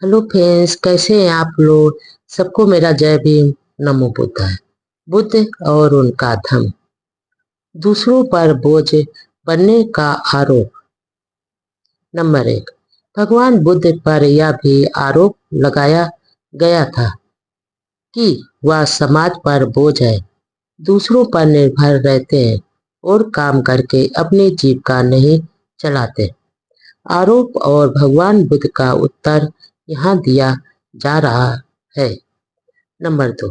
Hello friends, कैसे हैं आप लोग। सबको मेरा जय भीम। नमो बुद्धाय। बुद्ध और उनका धम्म। दूसरों पर बोझ बनने का आरोप। नंबर 1। भगवान बुद्ध पर यह भी आरोप लगाया गया था कि वह समाज पर बोझ है, दूसरों पर निर्भर रहते हैं और काम करके अपनी जीविका नहीं चलाते। आरोप और भगवान बुद्ध का उत्तर यहाँ दिया जा रहा है। नंबर 2।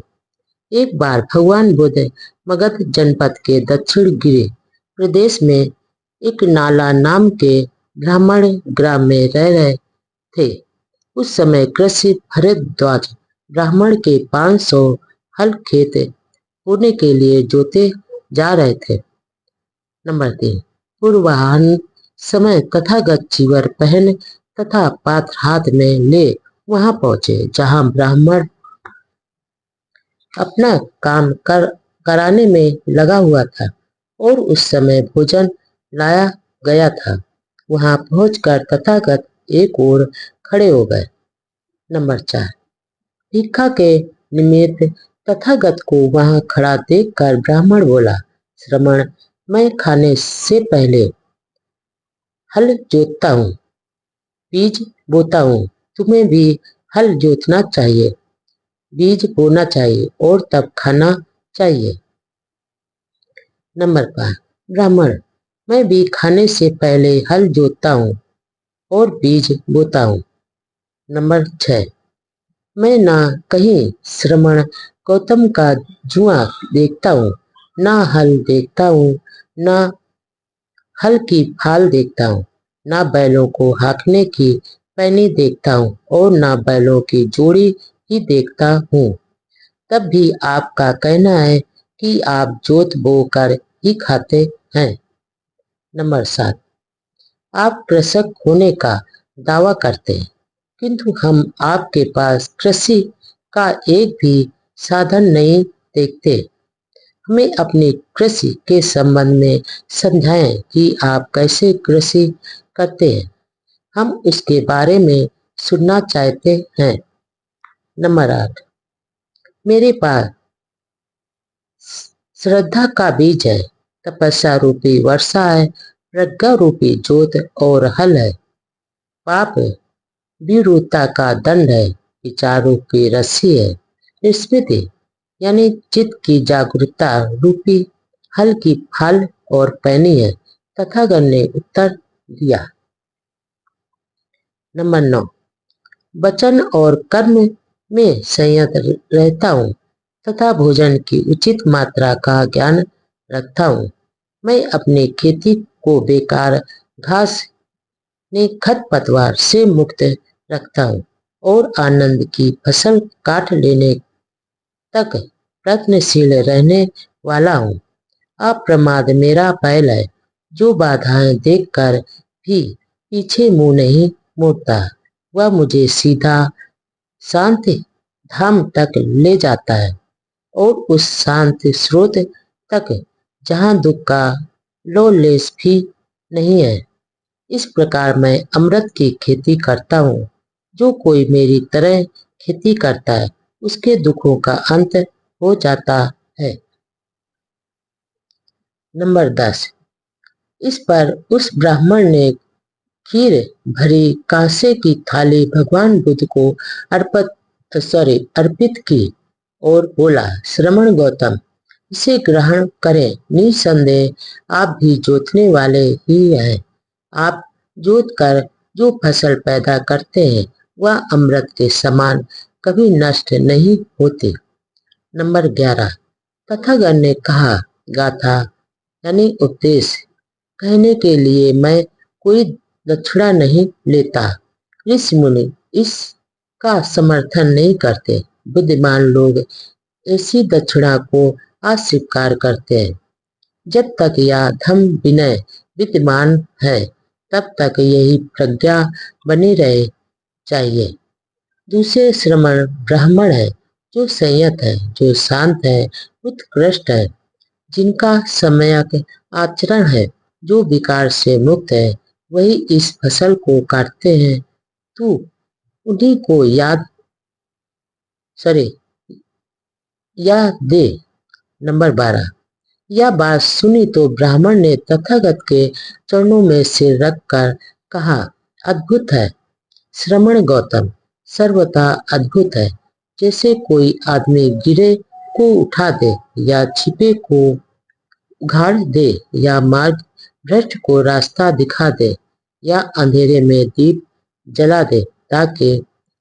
एक बार भगवान बुद्ध मगध जनपद के दक्षिण गिरि प्रदेश में एक नाला नाम के ब्राह्मण ग्राम में रह रहे थे। उस समय कृषि भारद्वाज ब्राह्मण के 500 हल खेत बोने के लिए जोते जा रहे थे। नंबर 3। पूर्वाह्न समय तथागत चीवर पहन तथा पात्र हाथ में ले वहां पहुंचे जहां ब्राह्मण अपना काम कराने में लगा हुआ था और उस समय भोजन लाया गया था। वहां पहुंचकर तथागत एक ओर खड़े हो गए। नंबर 4। भिक्षा के निमित्त तथागत को वहां खड़ा देखकर ब्राह्मण बोला, श्रमण, मैं खाने से पहले हल जोतता हूँ, बीज बोता हूँ। तुम्हें भी हल जोतना चाहिए, बीज बोना चाहिए और तब खाना चाहिए। नंबर 5। ब्राह्मण, मैं भी खाने से पहले हल जोतता हूँ और बीज बोता हूँ। नंबर 6। मैं ना कहीं श्रमण गौतम का जुआ देखता हूँ, ना हल देखता हूँ, ना हल की फाल देखता हूँ, ना बैलों को हाँकने की पैनी देखता हूँ और ना बैलों की जोड़ी ही देखता हूँ। तब भी आपका कहना है कि आप जोत बो कर ही खाते हैं। नंबर 7। आप कृषक होने का दावा करते हैं, किंतु हम आपके पास कृषि का एक भी साधन नहीं देखते। हमें अपनी कृषि के संबंध में समझाएं कि आप कैसे कृषि करते हैं। हम उसके बारे में सुनना चाहते हैं। नंबर 8। मेरे पास श्रद्धा का बीज है, तपस्या रूपी वर्षा है, प्रज्ञा रूपी जोत और हल है। पाप विरूपता का दंड है, विचार रूपी रस्सी है। स्मृति यानी चित्त की जागरूकता रूपी हल की फल और पैनी है। तथागत ने उत्तर दिया। नंबर 9। वचन और कर्म में संयत रहता हूँ तथा भोजन की उचित मात्रा का ज्ञान रखता हूँ। मैं अपनी खेती को बेकार घास ने खरपतवार से मुक्त रखता हूँ और आनंद की फसल काट लेने तक प्रयत्नशील रहने वाला हूँ। अप्रमाद मेरा बैल है, जो बाधाएं देखकर भी पीछे मुंह नहीं मोड़ता। वह मुझे सीधा शांति धाम तक ले जाता है और उस शांति स्रोत तक जहाँ दुख का लो लेस भी नहीं है। इस प्रकार मैं अमृत की खेती करता हूँ। जो कोई मेरी तरह खेती करता है उसके दुखों का अंत हो जाता है। नंबर 10। इस पर उस ब्राह्मण ने खीर भरी कांसे की थाली भगवान बुद्ध को अर्पित की और बोला, श्रमण गौतम, इसे ग्रहण करें। निसंदेह आप भी जोतने वाले ही हैं। आप जोत कर जो फसल पैदा करते हैं वह अमृत के समान कभी नष्ट नहीं होती। नंबर 11। तथागत ने कहा, गाथा यानी उपदेश कहने के लिए मैं कोई दक्षिणा नहीं लेता। ऋषि मुनि इसका समर्थन नहीं करते। बुद्धिमान लोग ऐसी दक्षिणा को अस्वीकार करते हैं। जब तक यह धम विनय विद्यमान है तब तक यही प्रज्ञा बनी रहे चाहिए। दूसरे श्रमण ब्राह्मण है, जो संयत है, जो शांत है, उत्कृष्ट है, जिनका सम्यक आचरण है, जो विकार से मुक्त है, वही इस फसल को काटते हैं। तू उन्हीं को सॉरी याद दे। नंबर 12, यह बात सुनी तो ब्राह्मण ने तथागत के चरणों में सिर रखकर कहा, अद्भुत है श्रमण गौतम, सर्वथा अद्भुत है। जैसे कोई आदमी गिरे को उठा दे, या छिपे को उघाड़ दे, या मार्ग भ्रष्ट को रास्ता दिखा दे, या अंधेरे में दीप जला दे, ताकि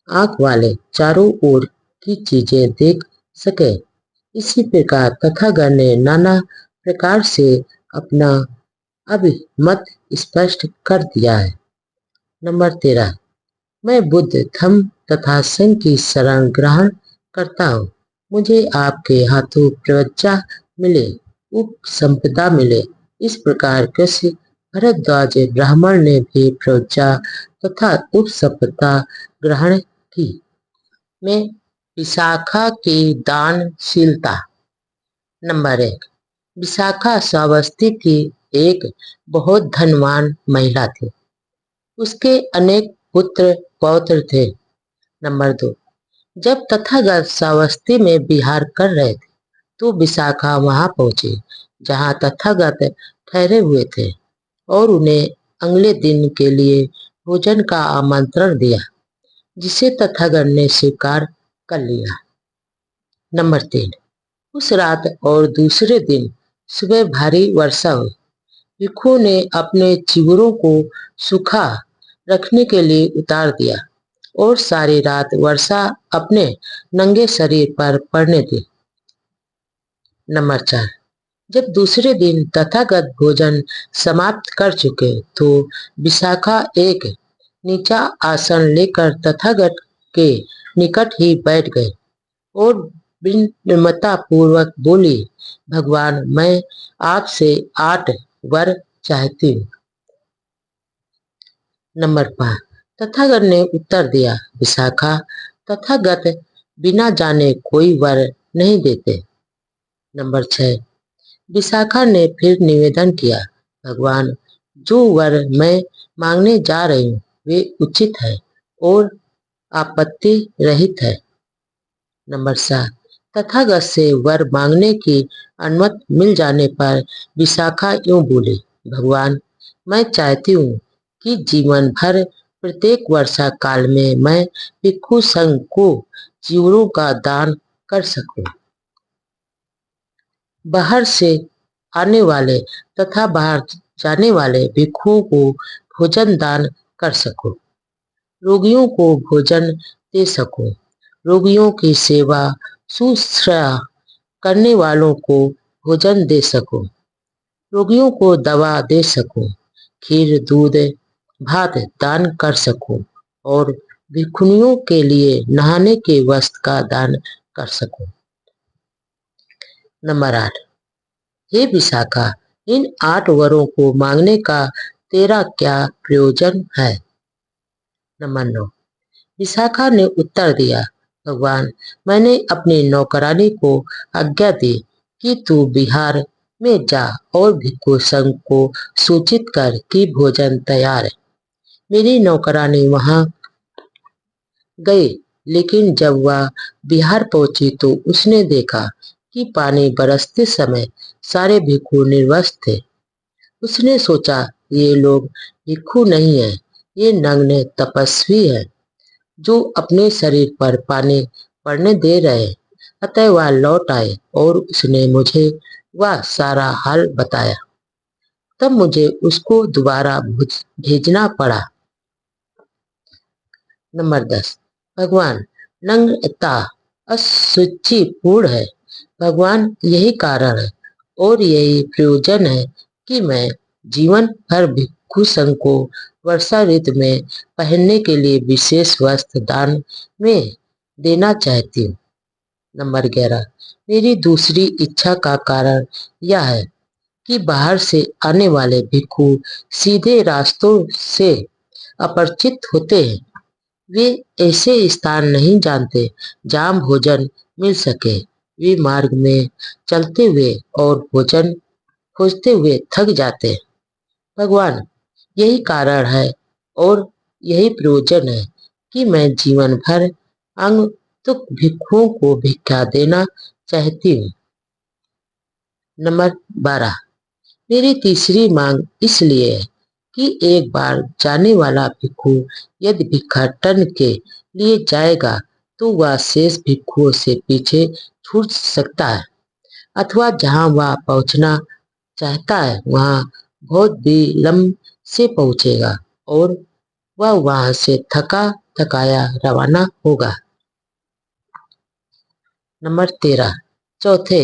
आंख वाले चारों ओर की चीजें देख सके। इसी प्रकार तथागत ने नाना प्रकार से अपना अभिमत स्पष्ट कर दिया है। नंबर 13, मैं बुद्ध धम्म तथा संघ की शरण ग्रहण करता हूँ। मुझे आपके हाथों प्रवज्जा मिले, उपसंपदा मिले। इस प्रकार कृषि भरद्वाज ब्राह्मण ने भी प्रवज्जा तथा उपसंपदा ग्रहण की। में विशाखा की दानशीलता। नंबर 1, विशाखा श्रावस्ती की एक बहुत धनवान महिला थी। उसके अनेक पुत्र पौत्र थे। नंबर 2, जब तथागत श्रावस्ती में विहार कर रहे थे तो विशाखा वहां पहुंची जहां तथागत ठहरे हुए थे और उन्हें अगले दिन के लिए भोजन का आमंत्रण दिया, जिसे तथागत ने स्वीकार कर लिया। नंबर 3, उस रात और दूसरे दिन सुबह भारी वर्षा हुई। भिक्षुओं ने अपने चिवरों को सूखा रखने के लिए उतार दिया और सारी रात वर्षा अपने नंगे शरीर पर पड़ने दी। नंबर 4, जब दूसरे दिन तथागत भोजन समाप्त कर चुके तो विशाखा एक नीचा आसन लेकर तथागत के निकट ही बैठ गए और विनम्रता पूर्वक बोली, भगवान, मैं आपसे 8 वर चाहती हूँ। नंबर 5, तथागत ने उत्तर दिया, विशाखा, तथागत बिना जाने कोई वर नहीं देते। नंबर 6, विशाखा ने फिर निवेदन किया, भगवान, जो वर मैं मांगने जा रही हूँ वे उचित है और आपत्ति रहित है। नंबर 7, तथागत से वर मांगने की अनुमति मिल जाने पर विशाखा यूं बोली, भगवान, मैं चाहती हूँ कि जीवन भर प्रत्येक वर्षा काल में मैं भिक्षु संघ को चिवरों का दान कर सकूं। बाहर से आने वाले तथा बाहर जाने वाले भिक्षुओं को भोजन दान कर सकूं। रोगियों को भोजन दे सकूं। रोगियों की सेवा शुश्रूषा करने वालों को भोजन दे सकूं। रोगियों को दवा दे सकूं। खीर, दूध, भात दान कर सकूं और भिक्षुणियों के लिए नहाने के वस्त्र का दान कर सकूं। नंबर 8, हे विशाखा, इन 8 वरों को मांगने का तेरा क्या प्रयोजन है? नंबर 9, विशाखा ने उत्तर दिया, भगवान, मैंने अपनी नौकरानी को आज्ञा दी कि तू बिहार में जा और भिक्षु संघ को सूचित कर कि भोजन तैयार है। मेरी नौकरानी वहां गई, लेकिन जब वह बिहार पहुंची तो उसने देखा कि पानी बरसते समय सारे भिक्षु निर्वस्त्र थे। उसने सोचा, ये लोग भिक्षु नहीं है, ये नग्न तपस्वी है जो अपने शरीर पर पानी पड़ने दे रहे। अतः वह लौट आए और उसने मुझे वह सारा हाल बताया। तब मुझे उसको दोबारा भेजना पड़ा। नंबर 10, भगवान, नग्नता असुचिपूर्ण है। भगवान, यही कारण है और यही प्रयोजन है कि मैं जीवन भर भिक्षु संघ को वर्षा ऋतु में पहनने के लिए विशेष वस्त्र दान में देना चाहती हूँ। नंबर 11, मेरी दूसरी इच्छा का कारण यह है कि बाहर से आने वाले भिक्षु सीधे रास्तों से अपरिचित होते हैं। वे ऐसे स्थान नहीं जानते जहाँ भोजन मिल सके। वे मार्ग में चलते हुए और भोजन खोजते हुए थक जाते हैं। भगवान, यही कारण है और यही प्रयोजन है कि मैं जीवन भर आगंतुक भिक्षुओं को भिक्षा देना चाहती हूँ। नंबर 12। मेरी तीसरी मांग इसलिए है कि एक बार जाने वाला भिक्षु यदि भिक्षाटन के लिए जाएगा तो वह शेष भिक्षुओं से पीछे छूट सकता है, अथवा जहाँ वह पहुँचना चाहता है वहाँ बहुत विलम्ब से पहुँचेगा और वह वहाँ से थका थकाया रवाना होगा। नंबर 13। चौथे,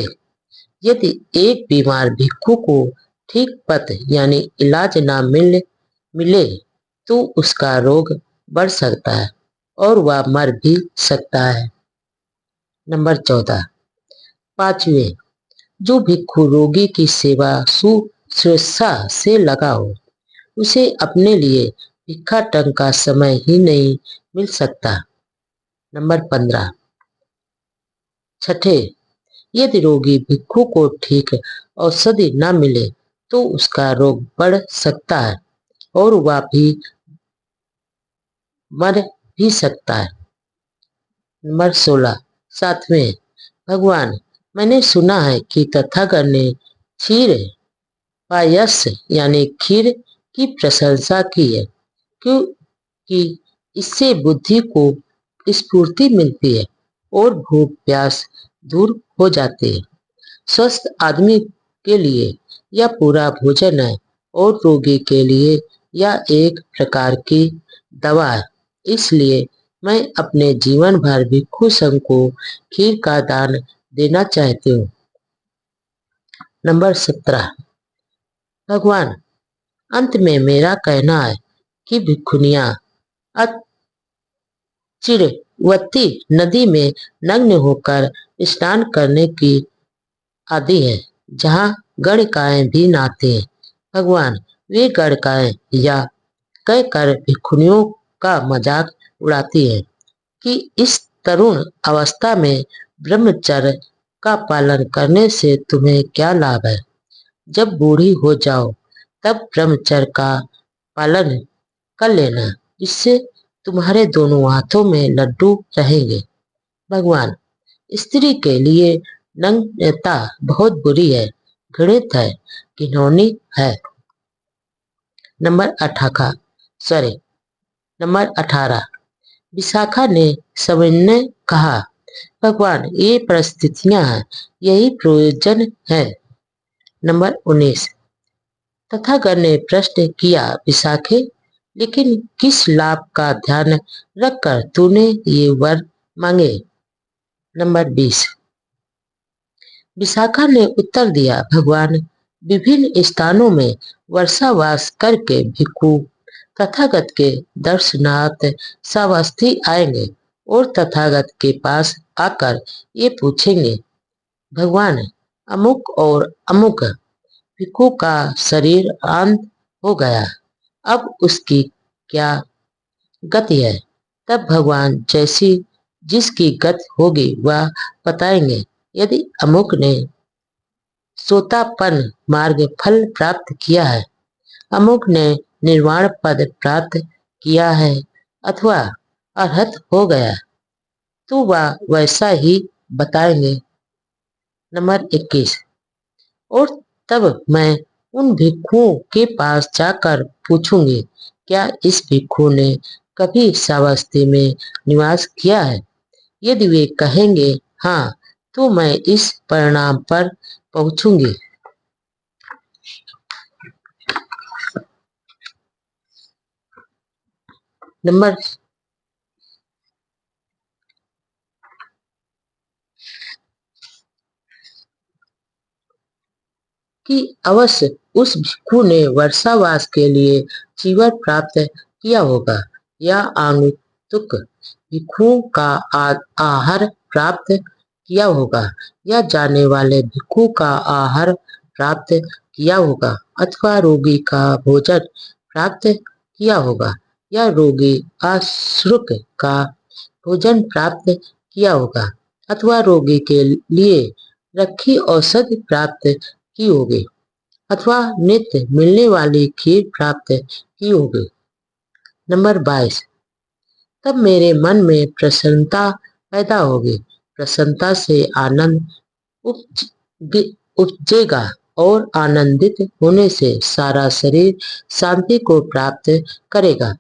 यदि एक बीमार भिक्षु को ठीक पथ यानी इलाज ना मिले तो उसका रोग बढ़ सकता है और वह मर भी सकता है। नंबर 14। पांचवें, जो भिक्षु रोगी की सेवा शुश्रूषा से लगा हो उसे अपने लिए भिक्षाटन का समय ही नहीं मिल सकता। नंबर 15। छठे, यदि रोगी भिक्षु को ठीक औषधि न मिले तो उसका रोग बढ़ सकता है और वह भी मर भी सकता है। नंबर 16। सातवें, भगवान, मैंने सुना है कि तथागत ने क्षीर पायस यानी खीर की प्रशंसा की है क्योंकि इससे बुद्धि को स्फूर्ति मिलती है और भूख प्यास दूर हो जाती है। स्वस्थ आदमी के लिए यह पूरा भोजन है और रोगी के लिए यह एक प्रकार की दवा है। इसलिए मैं अपने जीवन भर भिक्षु संघ को खीर का दान देना चाहती हूँ। नंबर 17। भगवान, अंत में मेरा कहना है कि भिक्षुनियाँ चिरवती नदी में नग्न होकर स्नान करने की आदि है जहाँ गणकाएं भी नहाते हैं। भगवान, वे गणकाएं या कहकर भिक्षुनियों का मजाक उड़ाती है कि इस तरुण अवस्था में ब्रह्मचर्य का पालन करने से तुम्हें क्या लाभ है। जब बूढ़ी हो जाओ तब ब्रह्मचर्य का पालन कर लेना, इससे तुम्हारे दोनों हाथों में लड्डू रहेंगे। भगवान, स्त्री के लिए नग्नता बहुत बुरी है, घृणित है, घिनौनी है। नंबर 18। विशाखा ने सविनय कहा, भगवान, ये परिस्थितियां हैं, यही प्रयोजन है। नंबर 19। तथागत ने प्रश्न किया, विशाखे, लेकिन किस लाभ का ध्यान रखकर तूने ये वर मांगे। नंबर 20। विशाखा ने उत्तर दिया, भगवान, विभिन्न स्थानों में वर्षावास करके भिक्षु तथागत के दर्शनार्थ श्रावस्ती आएंगे और तथागत के पास आकर ये पूछेंगे, भगवान, अमुक और अमुक भिक्षु का शरीर अंत हो गया, अब उसकी क्या गति है। तब भगवान जैसी जिसकी गति होगी वह बताएंगे। यदि अमुक ने सोतापन मार्ग फल प्राप्त किया है, अमुक ने निर्वाण पद प्राप्त किया है अथवा अरहत हो गया, तो वह वैसा ही बताएंगे। नंबर 21। और तब मैं उन भिक्षुओं के पास जाकर पूछूंगी, क्या इस भिक्षु ने कभी श्रावस्ती में निवास किया है। यदि वे कहेंगे हाँ, तो मैं इस परिणाम पर पहुंचूंगी। नंबर कि अवश्य उस भिक्षु ने वर्षावास के लिए चीवर प्राप्त किया होगा या आगंतुक भिक्षुओं का आहार प्राप्त किया होगा या जाने वाले भिक्षु का आहार प्राप्त किया होगा अथवा रोगी का भोजन प्राप्त किया होगा या रोगी आश्रुक का भोजन प्राप्त किया होगा अथवा रोगी के लिए रखी औषधि प्राप्त की होगी अथवा नित्य मिलने वाली खीर प्राप्त की होगी। नंबर 22। तब मेरे मन में प्रसन्नता पैदा होगी। प्रसन्नता से आनंद उपजेगा और आनंदित होने से सारा शरीर शांति को प्राप्त करेगा।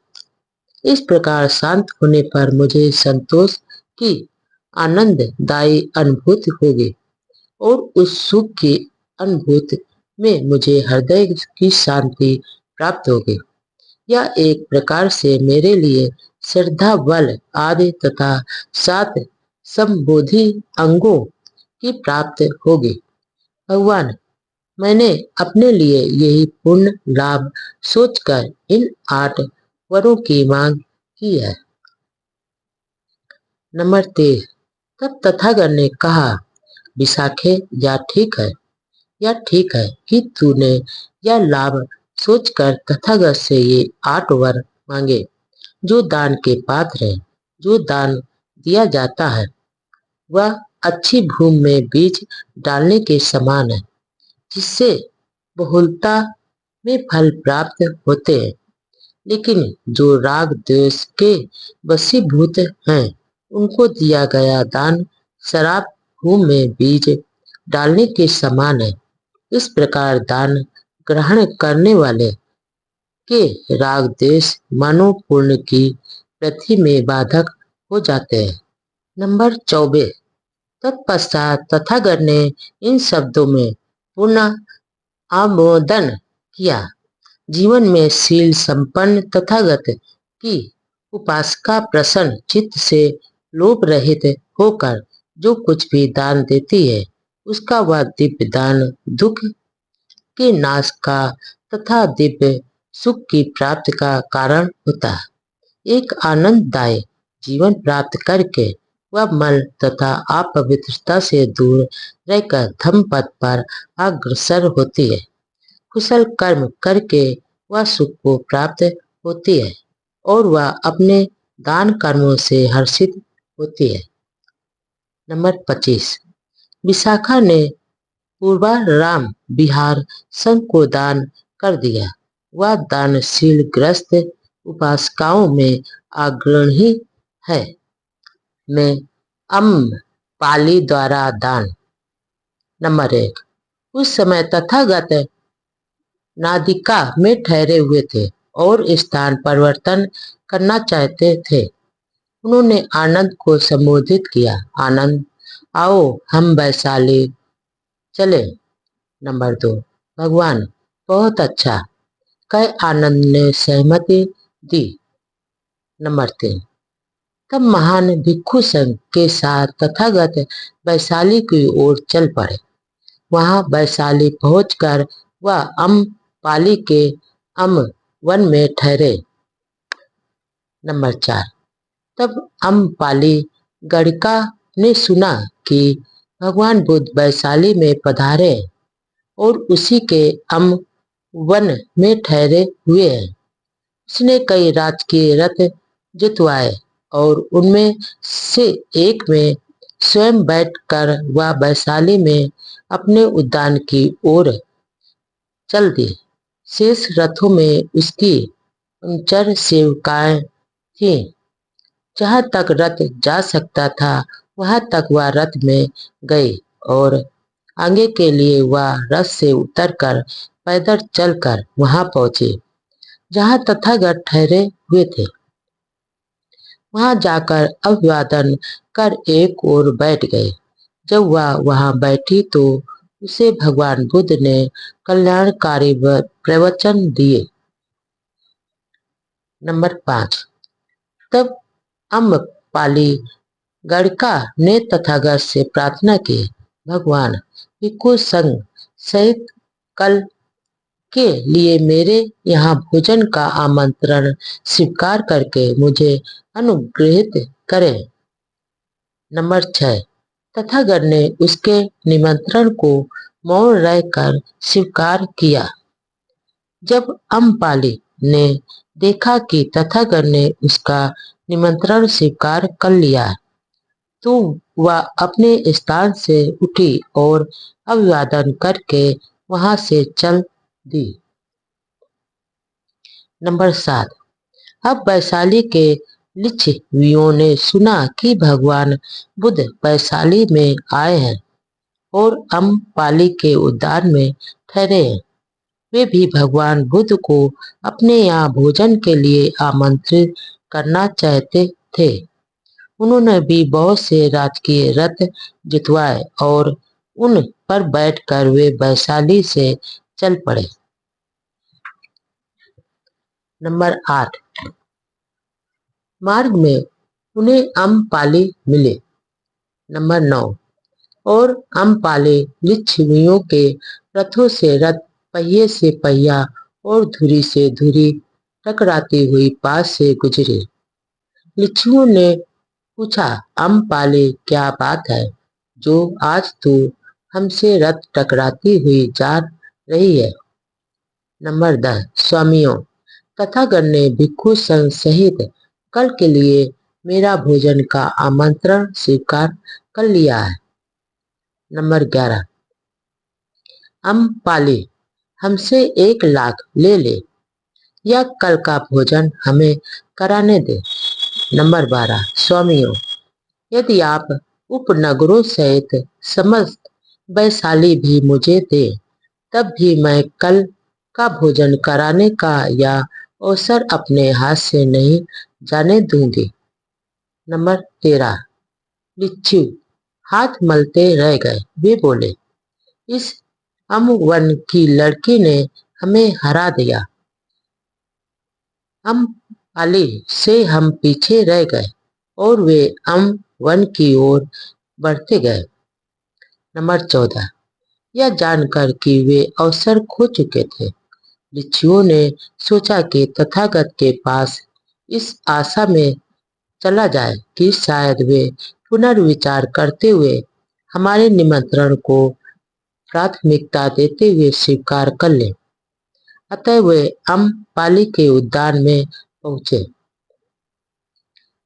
इस प्रकार शांत होने पर मुझे संतोष की आनंददायी अनुभूति होगी और उस सुख की अनुभूति में मुझे हृदय की शांति प्राप्त होगी। यह एक प्रकार से मेरे लिए श्रद्धा, बल आदि तथा 7 संबोधि अंगों की प्राप्त होगी। भगवान, मैंने अपने लिए यही पूर्ण लाभ सोचकर इन 8 वरों की मांग की है। नंबर 13। तब तथागत ने कहा, विशाखे, यह ठीक है कि तूने यह लाभ सोचकर तथागत से ये 8 वर मांगे, जो दान के पात्र है। जो दान दिया जाता है वह अच्छी भूमि में बीज डालने के समान है, जिससे बहुलता में फल प्राप्त होते हैं। लेकिन जो राग द्वेष के वशीभूत हैं, उनको दिया गया दान शराब भूमि में बीज डालने के समान है। इस प्रकार दान ग्रहण करने वाले के राग द्वेष मानव पुण्य की वृद्धि में बाधक हो जाते हैं। नंबर 24। तत्पश्चात तथागत ने इन शब्दों में पुनः आमोदन किया। जीवन में शील संपन्न तथागत की उपासका प्रसन्न चित्त से लोभ रहित होकर जो कुछ भी दान देती है, उसका वह दिव्य दान दुख के नाश का तथा दिव्य सुख की प्राप्ति का कारण होता है। एक आनंददायक जीवन प्राप्त करके वह मल तथा अपवित्रता से दूर रहकर धम्म पथ पर अग्रसर होती है। कुशल कर्म करके वह सुख को प्राप्त होती है और वह अपने दान कर्मों से हर्षित होती है। नंबर 25। विशाखा ने पूर्वाराम विहार संघ को दान कर दिया। वह दानशील ग्रस्त उपासकाओं में अग्रणी है। मैं पाली द्वारा दान। नंबर 1। उस समय तथागत नादिका में ठहरे हुए थे और स्थान परिवर्तन करना चाहते थे। उन्होंने आनंद को संबोधित किया, आनंद, आओ हम वैशाली चले। नंबर 2। भगवान, बहुत अच्छा, कह आनंद ने सहमति दी। नंबर 3। तब महान भिक्षु संघ के साथ तथागत वैशाली की ओर चल पड़े। वहां वैशाली पहुंचकर वह पाली के वन में ठहरे। नंबर 4। तब पाली गणिका ने सुना कि भगवान बुद्ध वैशाली में पधारे और उसी के वन में ठहरे हुए हैं। उसने कई राजकीय रथ जुतवाए और उनमें से एक में स्वयं बैठकर वह वैशाली में अपने उद्यान की ओर चल दी। शेष रथों में उसकी अनुचर सेविकाएं थीं। जहां तक रथ जा सकता था वहां तक वह रथ में गई और आगे के लिए वह रथ से उतरकर पैदल चलकर वहां पहुंचे जहां तथागत ठहरे हुए थे। वहां जाकर अभिवादन कर एक ओर बैठ गए। जब वह वहां बैठी तो उसे भगवान बुद्ध ने कल्याणकारी प्रवचन दिए। नंबर 5। तब पाली गणिका ने तथागत से प्रार्थना की, भगवान, भिक्षु संघ सहित कल के लिए मेरे यहाँ भोजन का आमंत्रण स्वीकार करके मुझे अनुग्रहित करें। नंबर 6। तथागत ने उसके निमंत्रण को मौन रहकर स्वीकार किया। जब पाली ने देखा कि तथागत ने उसका निमंत्रण स्वीकार कर लिया तो वह अपने स्थान से उठी और अभिवादन करके वहां से चल दी। नंबर 7। अब वैशाली के लिच्छवियों ने सुना कि भगवान बुद्ध वैशाली में आए हैं और अम्रपाली के उद्यान में ठहरे हैं। वे भी भगवान बुद्ध को अपने यहाँ भोजन के लिए आमंत्रित करना चाहते थे। उन्होंने भी बहुत से राजकीय रथ जितवाए और उन पर बैठकर वे वैशाली से चल पड़े। नंबर 8। मार्ग में उन्हें अम्रपाली मिले। नंबर 9। और अम्रपाली लिच्छवियों के रथों से रथ, पहिए से पहिया और धुरी से धुरी टकराती हुई पास से गुजरे। लिच्छवियों ने पूछा, अम्रपाली, क्या बात है जो आज तू हमसे रथ टकराती हुई जा रही है? नंबर 10। स्वामियों, तथागत ने भिक्षु संघ सहित कल के लिए मेरा भोजन का आमंत्रण स्वीकार कर लिया है। नंबर 11। अम्रपाली, हमसे 1 लाख ले ले या कल का भोजन हमें कराने दे। नंबर 12। स्वामियों, यदि आप उपनगरों सहित समस्त वैशाली भी मुझे दे, तब भी मैं कल का भोजन कराने का यह अवसर अपने हाथ से नहीं जाने दूंगी। नंबर 13। लिच्छवी हाथ मलते रह गए। वे बोले, इस अम्रवन की लड़की ने हमें हरा दिया। अम्रपाली से हम पीछे रह गए और वे अम्रवन की ओर बढ़ते गए। नंबर 14। यह जानकर कि वे अवसर खो चुके थे, लिच्छवियों ने सोचा कि तथागत के पास इस आशा में चला जाए कि शायद वे पुनर्विचार करते हुए हमारे निमंत्रण को प्राथमिकता देते हुए स्वीकार कर ले। अतः वे अम्रपाली के उद्यान में पहुंचे।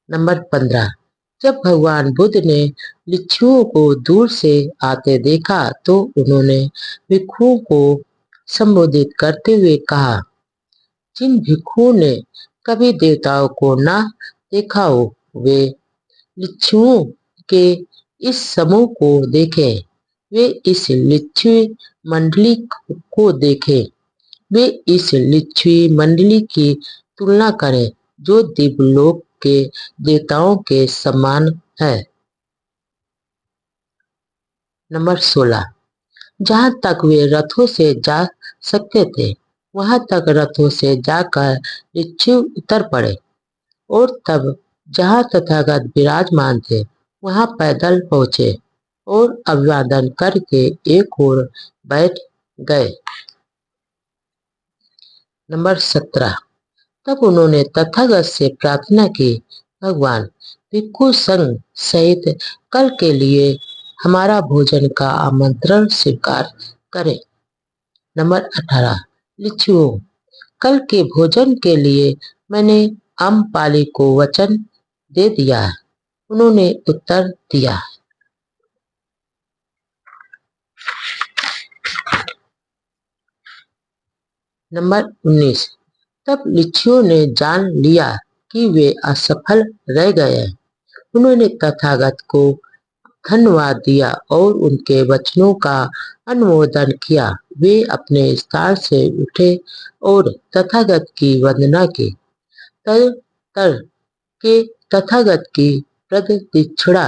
नंबर 15। जब भगवान बुद्ध ने लिच्छवियों को दूर से आते देखा तो उन्होंने भिक्षुओं को संबोधित करते हुए कहा, जिन भिक्षुओं ने कभी देवताओं को न देखा हो, वे लिच्छवियों के इस समूह को देखें। वे इस लिच्छवी मंडली को देखें। वे इस लिच्छवी मंडली की तुलना करें जो दिव्यलोक के देवताओं के समान है। नंबर 16। जहाँ तक वे रथों से जा सकते थे, वहां तक रथों से जाकर लिच्छवी उतर पड़े और तब जहाँ तथागत विराजमान थे, वहां पैदल पहुंचे और अभिवादन करके एक ओर बैठ गए। नंबर 17। तब उन्होंने तथागत से प्रार्थना की, भगवान, भिक्षु संघ सहित कल के लिए हमारा भोजन का आमंत्रण स्वीकार करें। नंबर 18। लिच्छवियों, कल के भोजन के लिए मैंने अम्रपाली को वचन दे दिया है। उन्होंने उत्तर दिया। नंबर 19। तब लिच्छवियों ने जान लिया कि वे असफल रह गए हैं। उन्होंने तथागत को धन्यवाद दिया और उनके वचनों का अनुमोदन किया। वे अपने स्थान से उठे और तथागत की वंदना की। तर के तथागत की प्रदक्षिणा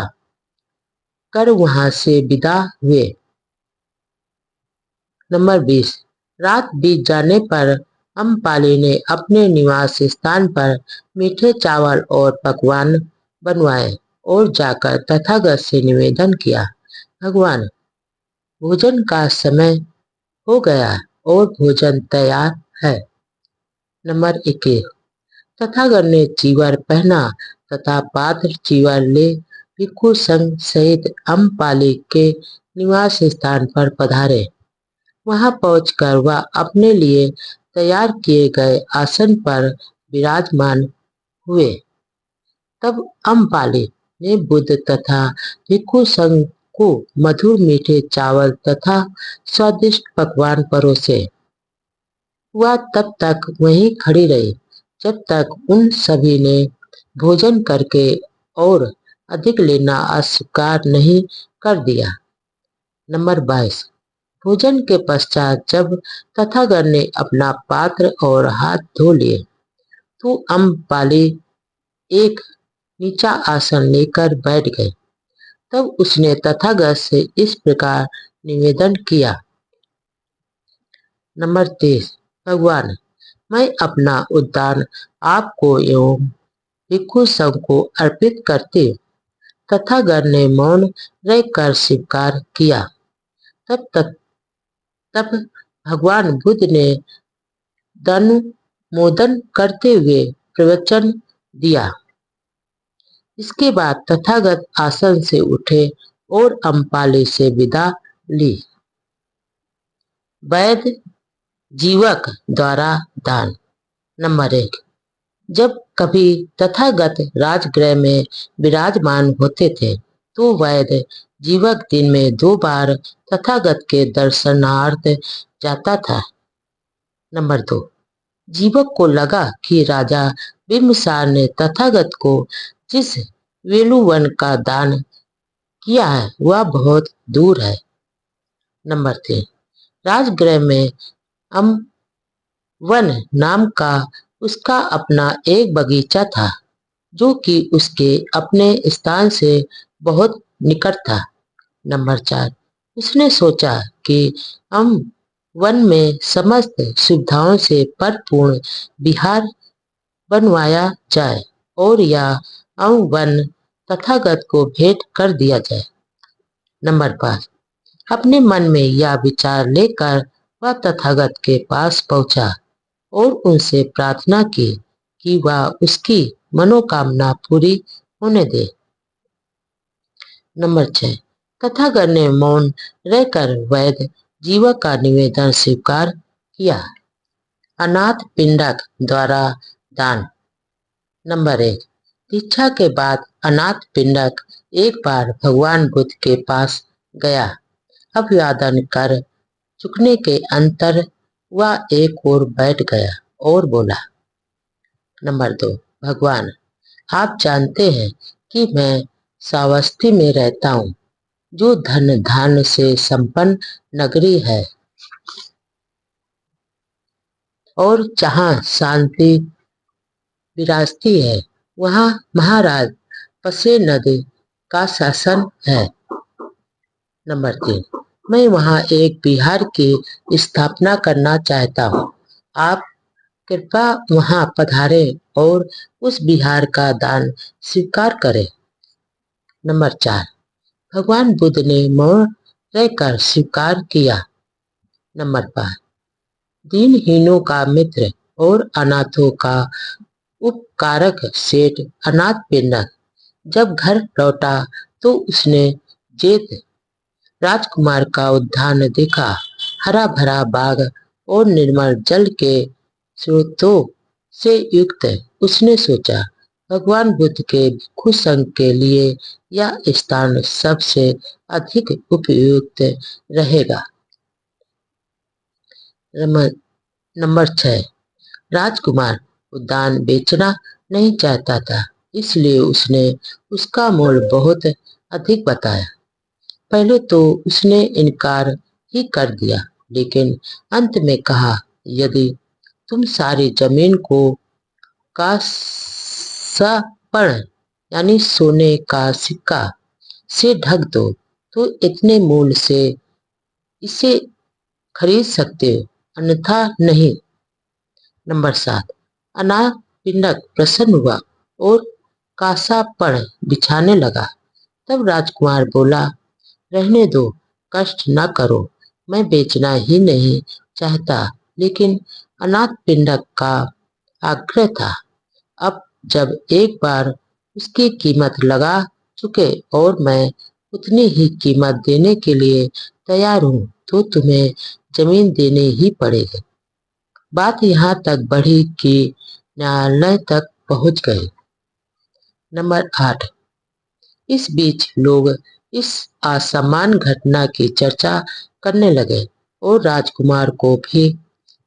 कर वहां से विदा हुए। नंबर 20। रात बीत जाने पर अम्रपाली ने अपने निवास स्थान पर मीठे चावल और पकवान बनवाए और जाकर तथागत से निवेदन किया, भगवान, भोजन का समय हो गया और भोजन तैयार है। नंबर 21। तथागत ने चीवर पहना तथा पात्र चीवर ले भिक्षु संघ सहित अम्रपाली के निवास स्थान पर पधारे। वहां पहुंचकर वह अपने लिए तैयार किए गए आसन पर विराजमान हुए। तब अम्रपाली ने बुद्ध तथा भिक्षु संघ को मधुर मीठे चावल तथा स्वादिष्ट पकवान परोसे। वह तब तक वहीं खड़ी रही जब तक उन सभी ने भोजन करके और अधिक लेना अस्वीकार नहीं कर दिया। नंबर 22। भोजन के पश्चात जब तथागत ने अपना पात्र और हाथ धो लिए तो अम्रपाली एक नीचा आसन लेकर बैठ गए। तब उसने तथागत से इस प्रकार निवेदन किया। नंबर 23। भगवान, मैं अपना उद्यान आपको एवं भिक्षु संघ को अर्पित करती हूँ। तथागत ने मौन रहकर स्वीकार किया। तब भगवान बुद्ध ने धनुमोदन करते हुए प्रवचन दिया। इसके बाद तथागत आसन से उठे और अम्रपाली से विदा ली। वैद्य जीवक द्वारा दान। नंबर 1। जब कभी तथागत राजगृह में विराजमान होते थे तो वैद्य जीवक दिन में 2 बार तथागत के दर्शनार्थ जाता था। नंबर 2। जीवक को लगा कि राजा बिम्बिसार ने तथागत को जिस वेणुवन का दान किया है वह बहुत दूर है। नंबर 3। राजगृह में अम्रवन नाम का उसका अपना एक बगीचा था जो कि उसके अपने स्थान से बहुत निकट था। नंबर 4। उसने सोचा कि वन में समस्त सुविधाओं से परिपूर्ण विहार बनवाया जाए और यह वन तथागत को भेंट कर दिया जाए। नंबर 5। अपने मन में यह विचार लेकर वह तथागत के पास पहुंचा और उनसे प्रार्थना की कि वह उसकी मनोकामना पूरी होने दे। नंबर 6। तथागत ने मौन रहकर वैद्य जीवक का निवेदन स्वीकार किया। अनाथ पिंडक द्वारा दान। नंबर 1। दीक्षा के बाद अनाथ पिंडक एक बार भगवान बुद्ध के पास गया। अभिवादन कर चुकने के अंतर वह एक ओर बैठ गया और बोला। नंबर 2। भगवान, आप जानते हैं कि मैं श्रावस्ती में रहता हूँ जो धन धान्य से संपन्न नगरी है और जहाँ शांति विराजती है वहाँ महाराज पसेनद का शासन है। नंबर 3। मैं वहाँ एक विहार की स्थापना करना चाहता हूँ। आप कृपया वहाँ पधारें और उस विहार का दान स्वीकार करें। नंबर 4। भगवान बुद्ध ने मौन रहकर स्वीकार किया। नंबर 5। दीनहीनों का मित्र और अनाथों का उपकारक सेठ अनाथ पिंडक जब घर लौटा तो उसने जेठ राजकुमार का उद्यान देखा। हरा भरा बाग और निर्मल जल के स्रोतों से युक्त। उसने सोचा, भगवान बुद्ध के भिक्षु संघ के लिए यह स्थान सबसे अधिक उपयुक्त रहेगा। नंबर 6। राजकुमार उद्यान बेचना नहीं चाहता था, इसलिए उसने उसका मूल्य बहुत अधिक बताया। पहले तो उसने इनकार ही कर दिया, लेकिन अंत में कहा, यदि तुम सारी जमीन को कांस्यपर्ण यानी सोने का सिक्का से ढक दो तो इतने मूल्य से इसे खरीद सकते हो, अन्यथा नहीं। नंबर 7। अनाथ पिंडक प्रसन्न हुआ और कांस्यपर्ण बिछाने लगा। तब राजकुमार बोला, रहने दो, कष्ट न करो, मैं बेचना ही नहीं चाहता, लेकिन अनाथ पिंडक का आग्रह था। अब जब एक बार उसकी कीमत लगा चुके और मैं उतनी ही कीमत देने के लिए तैयार हूँ तो तुम्हें जमीन देने ही पड़ेगी। बात यहाँ तक बढ़ी कि न्यायालय तक पहुँच गई। नंबर 8। इस बीच लोग इस असामान्य घटना की चर्चा करने लगे और राजकुमार को भी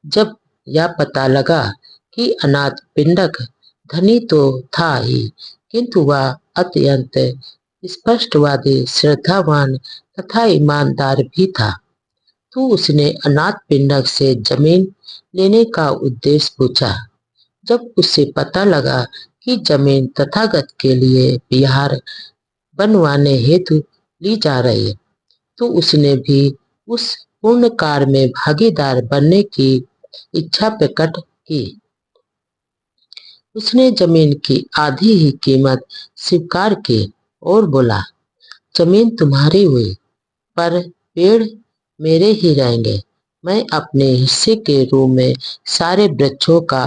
जब यह पता लगा कि अनाथ पिंडक धनी तो था ही, किंतु वह अत्यंत स्पष्टवादी, श्रद्धावान तथा ईमानदार भी था। तो उसने अनाथ पिंडक से जमीन लेने का उद्देश्य पूछा। जब उसे पता लगा कि जमीन तथागत के लिए विहार बनवाने हेतु ली जा रही है, तो उसने भी उस पूर्ण कार्य में भागीदार बनने की इच्छा प्रकट की। उसने जमीन की आधी ही कीमत स्वीकार की और बोला, जमीन तुम्हारी हुई, पर पेड़ मेरे ही रहेंगे। मैं अपने हिस्से के रूप में सारे वृक्षों का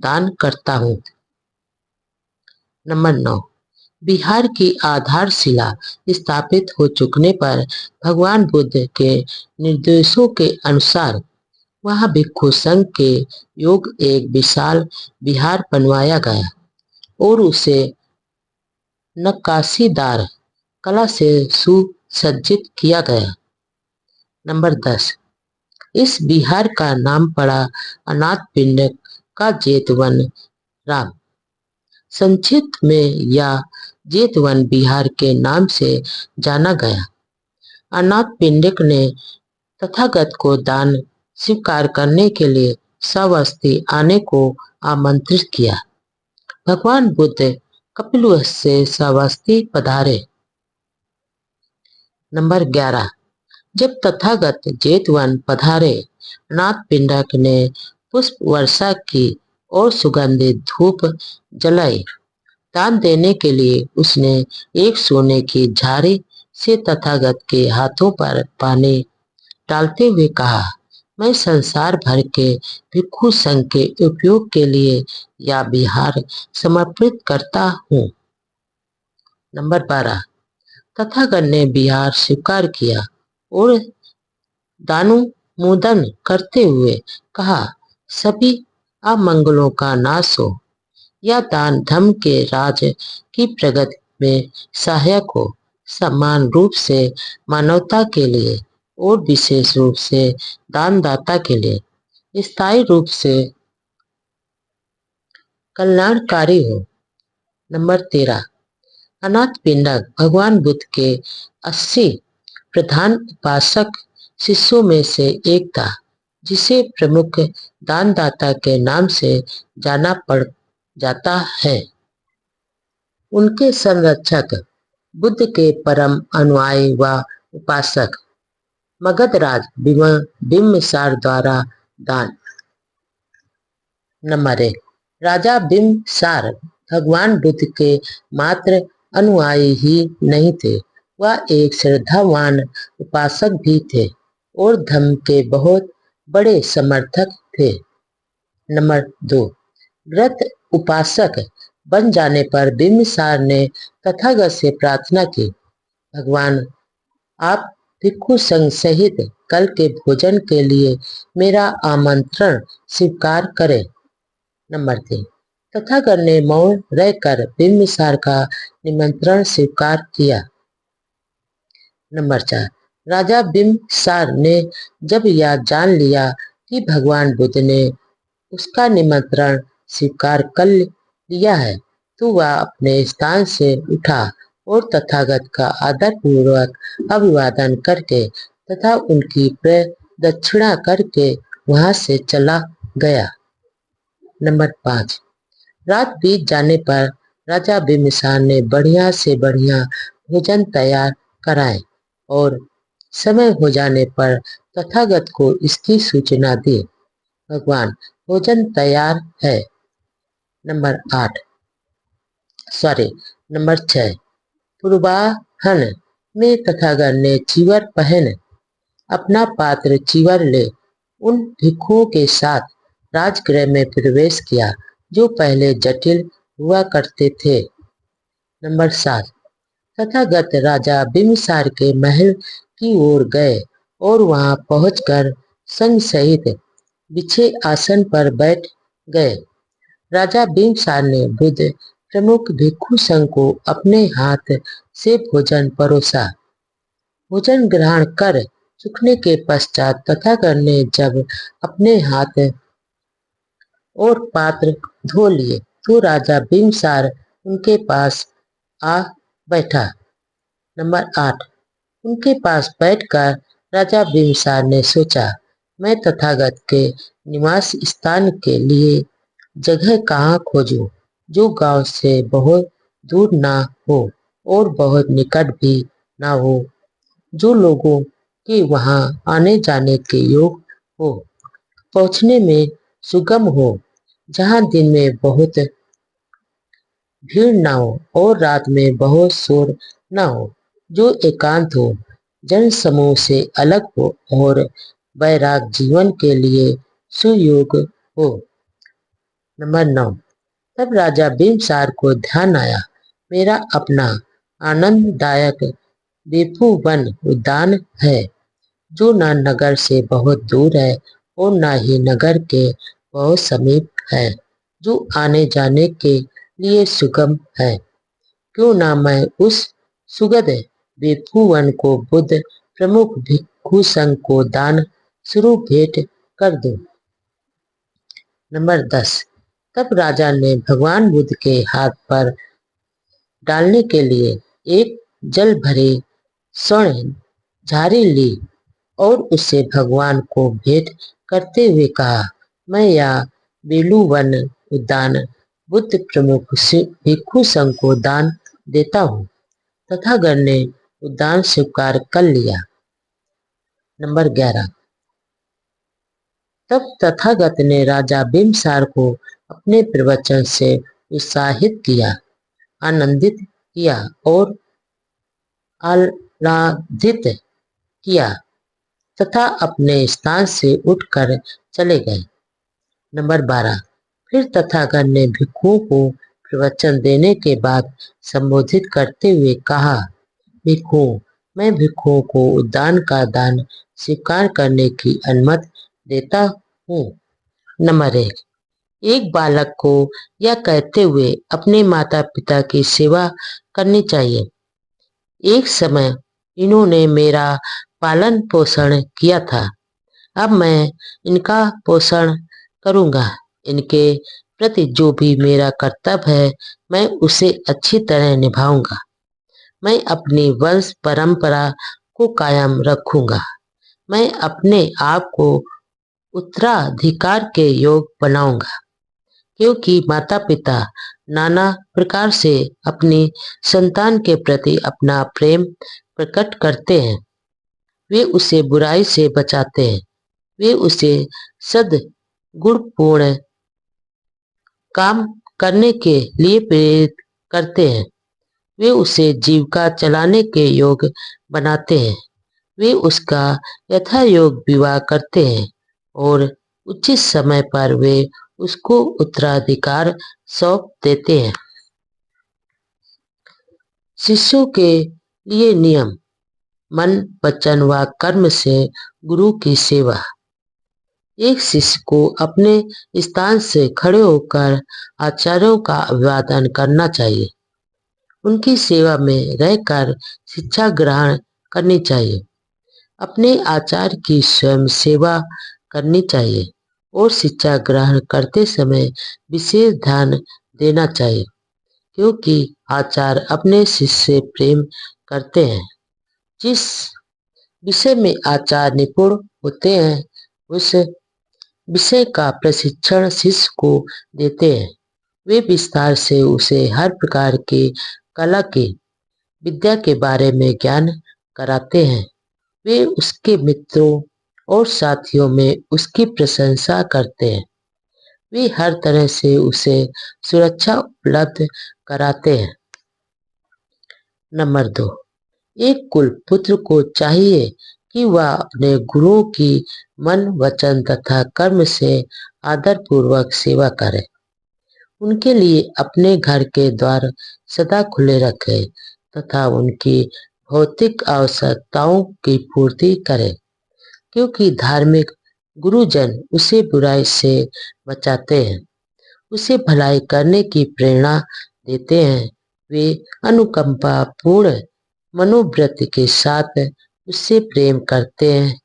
दान करता हूँ। नंबर 9, बिहार की आधारशिला स्थापित हो चुकने पर भगवान बुद्ध के निर्देशों के अनुसार वहां भिक्षु संघ के योग एक विशाल विहार बनवाया गया और उसे नक्काशीदार कला से सुसज्जित किया गया। नंबर 10, इस विहार का नाम पड़ा अनाथ पिंडक का जेतवन राम। संक्षिप्त में यह जेतवन बिहार के नाम से जाना गया। अनाथ पिंडक ने तथागत को दान स्वीकार करने के लिए सवस्ती आने को आमंत्रित किया। भगवान बुद्ध कपिलवस्तु से सवस्ती पधारे। नंबर 11, जब तथागत जेतवन पधारे, अनाथ पिंडक ने पुष्प वर्षा की और सुगंधित धूप जलाई। दान देने के लिए उसने एक सोने की झाड़ी से तथागत के हाथों पर पानी डालते हुए कहा, मैं संसार भर के भिक्षु संघ के उपयोग के लिए यह विहार समर्पित करता हूँ। नंबर 12, तथागत ने विहार स्वीकार किया और दानुमोदन करते हुए कहा, सभी अमंगलों का नाश हो। यह दान धर्म के राज की प्रगति में सहायक हो। समान रूप से मानवता के लिए और विशेष रूप से दानदाता के लिए स्थायी रूप से कल्याणकारी हो। नंबर 13, अनाथ पिंडक भगवान बुद्ध के 80 प्रधान उपासक शिष्यों में से एक था, जिसे प्रमुख दानदाता के नाम से जाना पड़ जाता है। उनके संरक्षक बुद्ध के परम अनुयायी व उपासक मगधराज बिम्बिसार द्वारा दान। नंबर 1, राजा बिम्बिसार भगवान बुद्ध के मात्र अनुयायी ही नहीं थे, वह एक श्रद्धावान उपासक भी थे और धर्म के बहुत बड़े समर्थक थे। नंबर 2, व्रत उपासक बन जाने पर बिम्बिसार ने तथागत से प्रार्थना की, भगवान आप भिक्षु संघ सहित कल के भोजन के लिए मेरा आमंत्रण स्वीकार करें। नंबर 3, तथागत ने मौन रहकर बिम्बिसार का निमंत्रण स्वीकार किया। नंबर 4, राजा बिम्बिसार ने जब यह जान लिया कि भगवान बुद्ध ने उसका निमंत्रण स्वीकार कर लिया है, तो वह अपने स्थान से उठा और तथागत का आदर पूर्वक अभिवादन करके तथा उनकी प्रदक्षिणा करके वहां से चला गया। नंबर 5, रात बीत जाने पर राजा बिम्बिसार ने बढ़िया से बढ़िया भोजन तैयार कराए और समय हो जाने पर तथागत को इसकी सूचना दी, भगवान भोजन तैयार है। नंबर 6, पूर्वाह्न में तथागत ने चीवर पहन अपना पात्र चीवर ले उन भिक्षुओं के साथ राजगृह में प्रवेश किया जो पहले जटिल हुआ करते थे। नंबर 7, तथागत राजा बिम्बिसार के महल की ओर गए और वहां पहुंचकर संघ सहित बिछे आसन पर बैठ गए। राजा बिम्बिसार ने बुद्ध प्रमुख भिक्षु संघ को अपने हाथ से भोजन परोसा। भोजन ग्रहण कर चुकने के पश्चात तथागत ने जब अपने हाथ और पात्र धो लिए तो राजा बिम्बसार उनके पास आ बैठा। नंबर 8। उनके पास बैठकर राजा बिम्बसार ने सोचा, मैं तथागत के निवास स्थान के लिए जगह कहाँ खोजूं जो गांव से बहुत दूर ना हो और बहुत निकट भी ना हो, जो लोगों के वहां आने जाने के योग हो, पहुंचने में सुगम हो, जहां दिन में बहुत भीड़ ना हो और रात में बहुत शोर ना हो, जो एकांत हो, जन समूह से अलग हो और वैराग जीवन के लिए सुयोग हो। नंबर 9। तब राजा बिम्बसार को ध्यान आया, मेरा अपना आनंददायक बेफुवन उद्यान है, जो न नगर से बहुत दूर है और न ही नगर के बहुत समीप है, जो आने जाने के लिए सुगम है। क्यों ना मैं उस सुगध बेफुवन को बुद्ध प्रमुख भिक्षु संघ को दान स्वरूप भेंट कर दूं। नंबर 10। तब राजा ने भगवान बुद्ध के हाथ पर डालने के लिए एक जल भरे स्वर्ण झारी ली और उसे भगवान को भेंट करते हुए कहा, मैं यह बेलूवन उद्यान बुद्ध प्रमुख भिक्षु संघ को दान देता हूँ। तथागत ने उद्यान स्वीकार कर लिया। नंबर 11। तब तथागत ने राजा बिम्बसार को अपने प्रवचन से उत्साहित किया, आनंदित किया और आह्लादित किया तथा अपने स्थान से उठकर चले गए। नंबर 12। फिर तथागत ने भिक्षुओं को प्रवचन देने के बाद संबोधित करते हुए कहा, भिक्षुओं, मैं भिक्षुओं को उद्यान का दान स्वीकार करने की अनुमति देता हूँ। नंबर 1। एक बालक को यह कहते हुए अपने माता पिता की सेवा करनी चाहिए, एक समय इन्होंने मेरा पालन पोषण किया था, अब मैं इनका पोषण करूंगा। इनके प्रति जो भी मेरा कर्तव्य है मैं उसे अच्छी तरह निभाऊंगा। मैं अपनी वंश परंपरा को कायम रखूंगा। मैं अपने आप को उत्तराधिकार के योग बनाऊंगा, क्योंकि माता पिता नाना प्रकार से अपनी संतान के प्रति अपना प्रेम प्रकट करते हैं। वे उसे बुराई से बचाते हैं, वे उसे सद्गुणपूर्ण काम करने के लिए प्रेरित करते हैं, वे उसे जीविका चलाने के योग बनाते हैं, वे उसका यथायोग्य विवाह करते हैं और उचित समय पर वे उसको उत्तराधिकार सौंप देते हैं। शिष्यों के लिए नियम, मन वचन व कर्म से गुरु की सेवा। एक शिष्य को अपने स्थान से खड़े होकर आचार्यों का अभिवादन करना चाहिए, उनकी सेवा में रहकर शिक्षा ग्रहण करनी चाहिए, अपने आचार्य की स्वयं सेवा करनी चाहिए और शिक्षा ग्रहण करते समय विशेष ध्यान देना चाहिए, क्योंकि आचार्य अपने शिष्य से प्रेम करते हैं। जिस विषय में आचार्य निपुण होते हैं उस विषय का प्रशिक्षण शिष्य को देते हैं। वे विस्तार से उसे हर प्रकार की कला की विद्या के बारे में ज्ञान कराते हैं। वे उसके मित्रों और साथियों में उसकी प्रशंसा करते हैं। वे हर तरह से उसे सुरक्षा उपलब्ध कराते हैं। नंबर 2। एक कुल पुत्र को चाहिए कि वह अपने गुरुओं की मन वचन तथा कर्म से आदर पूर्वक सेवा करे, उनके लिए अपने घर के द्वार सदा खुले रखे तथा उनकी भौतिक आवश्यकताओं की पूर्ति करे, क्योंकि धार्मिक गुरुजन उसे बुराई से बचाते हैं, उसे भलाई करने की प्रेरणा देते हैं। वे अनुकंपा पूर्ण मनोवृत्ति के साथ उससे प्रेम करते हैं,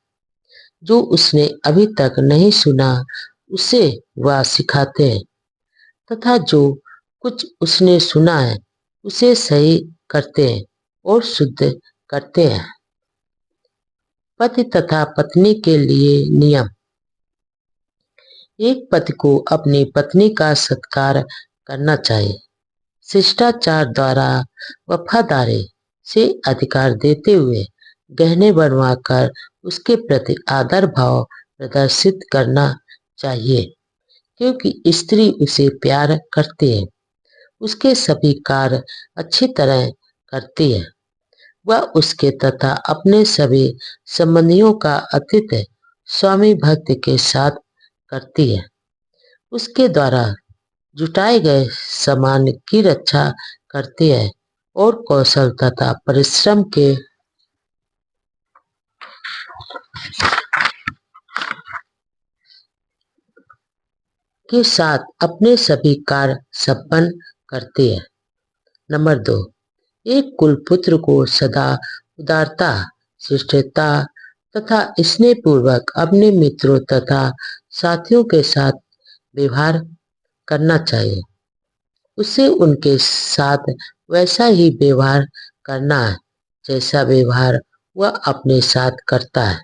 जो उसने अभी तक नहीं सुना उसे वह सिखाते हैं, तथा जो कुछ उसने सुना है उसे सही करते हैं और शुद्ध करते हैं। पति तथा पत्नी के लिए नियम। एक पति को अपनी पत्नी का सत्कार करना चाहिए। शिष्टाचार द्वारा वफादारी से अधिकार देते हुए गहने बनवाकर उसके प्रति आदर भाव प्रदर्शित करना चाहिए, क्योंकि स्त्री उसे प्यार करती है, उसके सभी कार्य अच्छी तरह करती है। वह उसके तथा अपने सभी संबंधियों का आतिथ्य स्वामी भक्ति के साथ करती है। उसके द्वारा जुटाए गए सामान की रक्षा करती है और कौशल तथा परिश्रम के साथ अपने सभी कार्य संपन्न करती है। नंबर 2, एक कुलपुत्र को सदा उदारता, शिष्टता तथा स्नेह पूर्वक अपने मित्रों तथा साथियों के साथ व्यवहार करना चाहिए। उसे उनके साथ वैसा ही व्यवहार करना है जैसा व्यवहार वह अपने साथ करता है,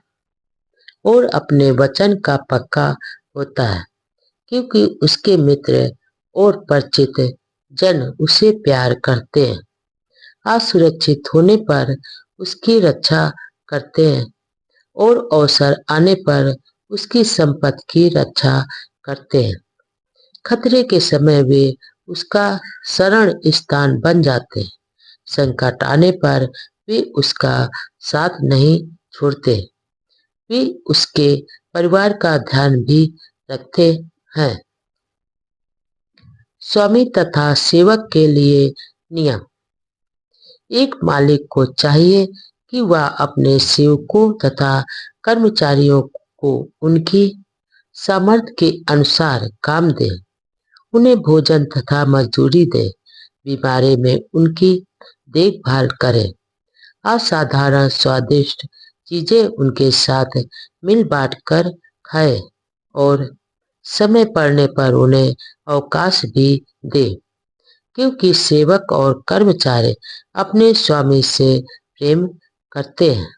और अपने वचन का पक्का होता है, क्योंकि उसके मित्र और परिचित जन उसे प्यार करते हैं। असुरक्षित होने पर उसकी रक्षा करते हैं और अवसर आने पर उसकी संपत्ति की रक्षा करते हैं। खतरे के समय वे उसका शरण स्थान बन जाते हैं। संकट आने पर वे उसका साथ नहीं छोड़ते। वे उसके परिवार का ध्यान भी रखते हैं। स्वामी तथा सेवक के लिए नियम। एक मालिक को चाहिए कि वह अपने सेवकों तथा कर्मचारियों को उनकी सामर्थ्य के अनुसार काम दे, उन्हें भोजन तथा मजदूरी दे, बीमारी में उनकी देखभाल करे, असाधारण स्वादिष्ट चीजें उनके साथ मिल बांट कर खाए और समय पड़ने पर उन्हें अवकाश भी दे, क्योंकि सेवक और कर्मचारी अपने स्वामी से प्रेम करते हैं।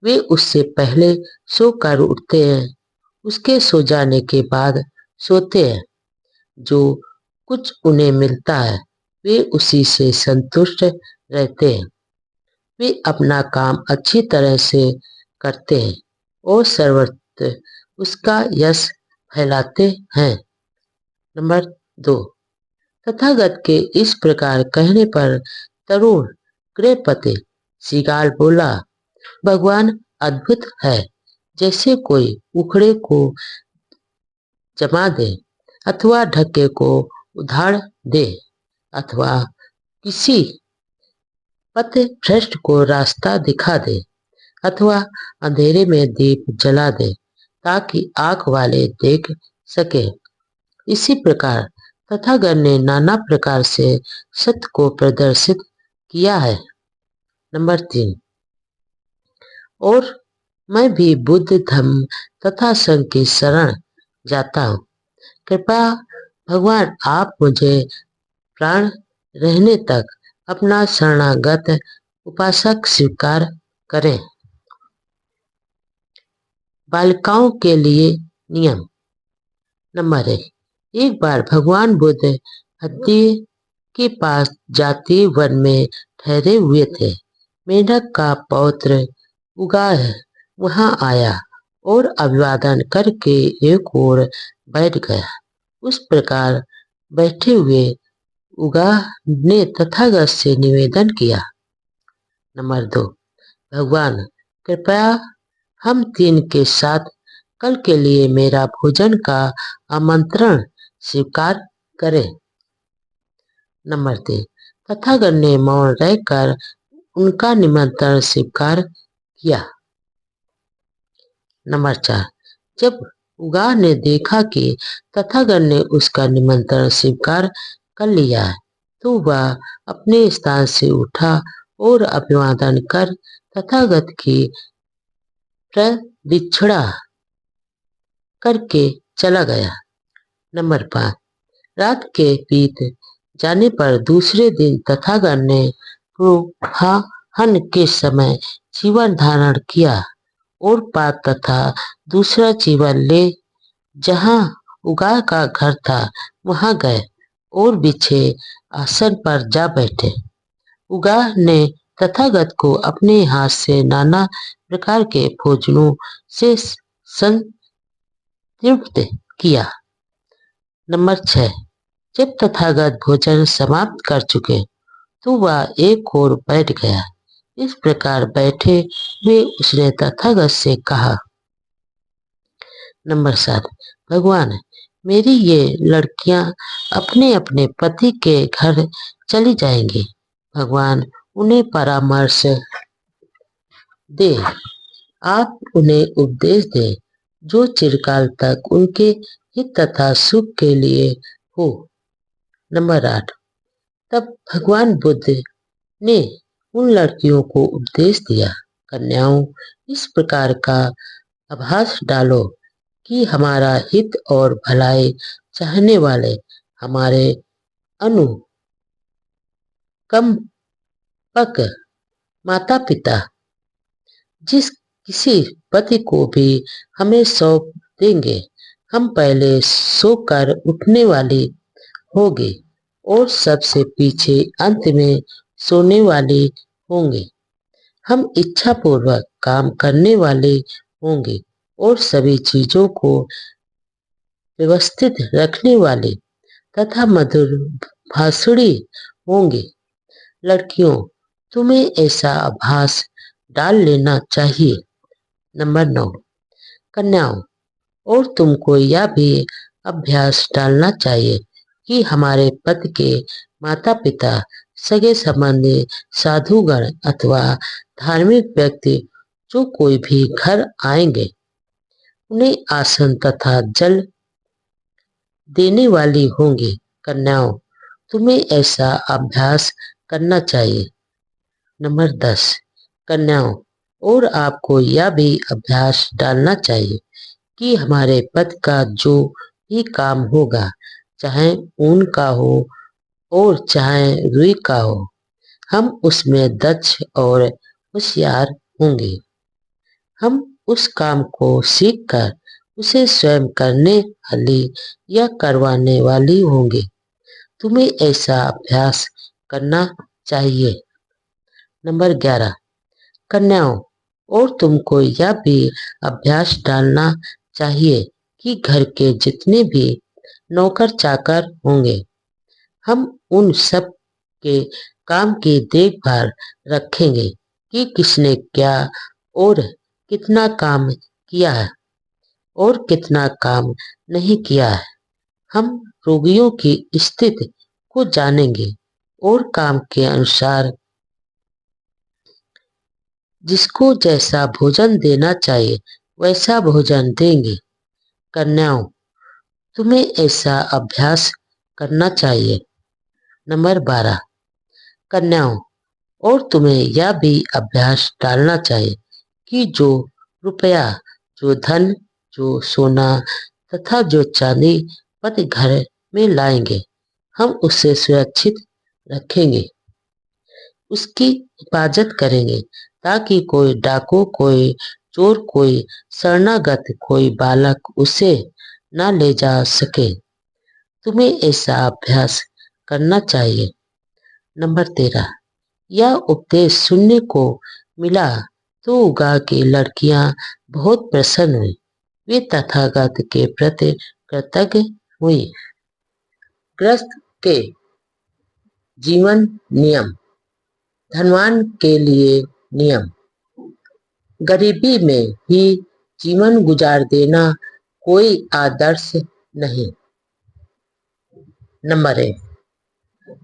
वे उससे पहले सोकर उठते हैं, उसके सो जाने के बाद सोते हैं। जो कुछ उन्हें मिलता है वे उसी से संतुष्ट रहते हैं। वे अपना काम अच्छी तरह से करते हैं और सर्वत्र उसका यश फैलाते हैं। नंबर 2, तथागत के इस प्रकार कहने पर तरुण गृहपति श्रीगाल बोला, भगवान अद्भुत है। जैसे कोई उखड़े को जमा दे अथवा ढक्के को उधार दे अथवा किसी पथ भ्रष्ट को रास्ता दिखा दे अथवा अंधेरे में दीप जला दे ताकि आंख वाले देख सके। इसी प्रकार तथागत ने नाना प्रकार से सत्य को प्रदर्शित किया है। नंबर 3, और मैं भी बुद्ध धम्म तथा संघ की शरण जाता हूँ। कृपया भगवान आप मुझे प्राण रहने तक अपना शरणागत उपासक स्वीकार करें। बालिकाओं के लिए नियम। नंबर 1, एक बार भगवान बुद्ध हत्ती के पास जाति वन में ठहरे हुए थे। मेढक का पौत्र उगाह वहां आया और अभिवादन करके एक ओर बैठ गया। उस प्रकार बैठे हुए उगाह ने तथागत से निवेदन किया। नंबर 2, भगवान कृपया हम तीन के साथ कल के लिए मेरा भोजन का आमंत्रण स्वीकार करें। नंबर 3, तथागत ने मौन रहकर उनका निमंत्रण स्वीकार किया। नंबर 4, जब उगाह ने देखा कि तथागत ने उसका निमंत्रण स्वीकार कर लिया है तो वह अपने स्थान से उठा और अभिवादन कर तथागत की प्रदक्षिणा करके चला गया। नंबर 5, रात के बीत जाने पर दूसरे दिन तथागत ने पूर्वाह्न के समय जीवन धारण किया और पात तथा दूसरा जीवन ले जहाँ उगा का घर था वहां गए और बिछे आसन पर जा बैठे। उगा ने तथागत को अपने हाथ से नाना प्रकार के भोजनों से संतृप्त किया। नंबर 6। जब तथागत भोजन समाप्त कर चुके तो वह एक ओर बैठ गया। इस प्रकार बैठे हुए उसने तथागत से कहा। नंबर 7। भगवान, मेरी ये लड़कियां अपने अपने पति के घर चली जाएंगी। भगवान उन्हें परामर्श दे, आप उन्हें उपदेश दें जो चिरकाल तक उनके हित तथा सुख के लिए हो। नंबर 8। तब भगवान बुद्ध ने उन लड़कियों को उपदेश दिया, कन्याओं, इस प्रकार का आभास डालो कि हमारा हित और भलाई चाहने वाले हमारे अनुकंपक माता पिता जिस किसी पति को भी हमें सौंप देंगे, हम पहले सोकर उठने वाली होगी और सबसे पीछे अंत में सोने वाली होंगे। हम इच्छा पूर्वक काम करने वाले होंगे और सभी चीजों को व्यवस्थित रखने वाले तथा मधुर भाषणी होंगे। लड़कियों, तुम्हें ऐसा आभास डाल लेना चाहिए। नंबर 9। कन्याओं, और तुमको यह भी अभ्यास डालना चाहिए कि हमारे पति के माता पिता, सगे संबंधी, साधुगण अथवा धार्मिक व्यक्ति जो कोई भी घर आएंगे उन्हें आसन तथा जल देने वाली होंगी। कन्याओं, तुम्हें ऐसा अभ्यास करना चाहिए। नंबर 10। कन्याओं, और आपको यह भी अभ्यास डालना चाहिए कि हमारे पति का जो भी काम होगा, चाहे ऊन का हो और चाहे रुई का हो, हम उसमें दक्ष और होशियार होंगे। हम उस काम को सीखकर उसे स्वयं करने वाली या करवाने वाली होंगे। तुम्हें ऐसा अभ्यास करना चाहिए। नंबर 11। कन्याओं, और तुमको यह भी अभ्यास डालना चाहिए कि घर के जितने भी नौकर चाकर होंगे, हम उन सब के काम की देखभाल रखेंगे कि किसने क्या और कितना काम किया है और कितना काम नहीं किया है। हम रोगियों की स्थिति को जानेंगे और काम के अनुसार जिसको जैसा भोजन देना चाहिए वैसा भोजन देंगे। कन्याओं, तुम्हें ऐसा अभ्यास करना चाहिए। नंबर 12। कन्याओं, और तुम्हें यह भी अभ्यास डालना चाहिए कि जो रुपया, जो धन, जो सोना तथा जो चांदी पति घर में लाएंगे, हम उसे सुरक्षित रखेंगे, उसकी हिफाजत करेंगे ताकि कोई डाकू, कोई चोर, कोई शरणागत, कोई बालक उसे न ले जा सके। तुम्हें ऐसा अभ्यास करना चाहिए। नंबर 13। यह उपदेश सुनने को मिला तो उगा की लड़कियां बहुत प्रसन्न हुई। वे तथागत के प्रति कृतज्ञ हुई। गृहस्थ के जीवन नियम। धनवान के लिए नियम। गरीबी में ही जीवन गुजार देना कोई आदर्श नहीं। नंबर 1।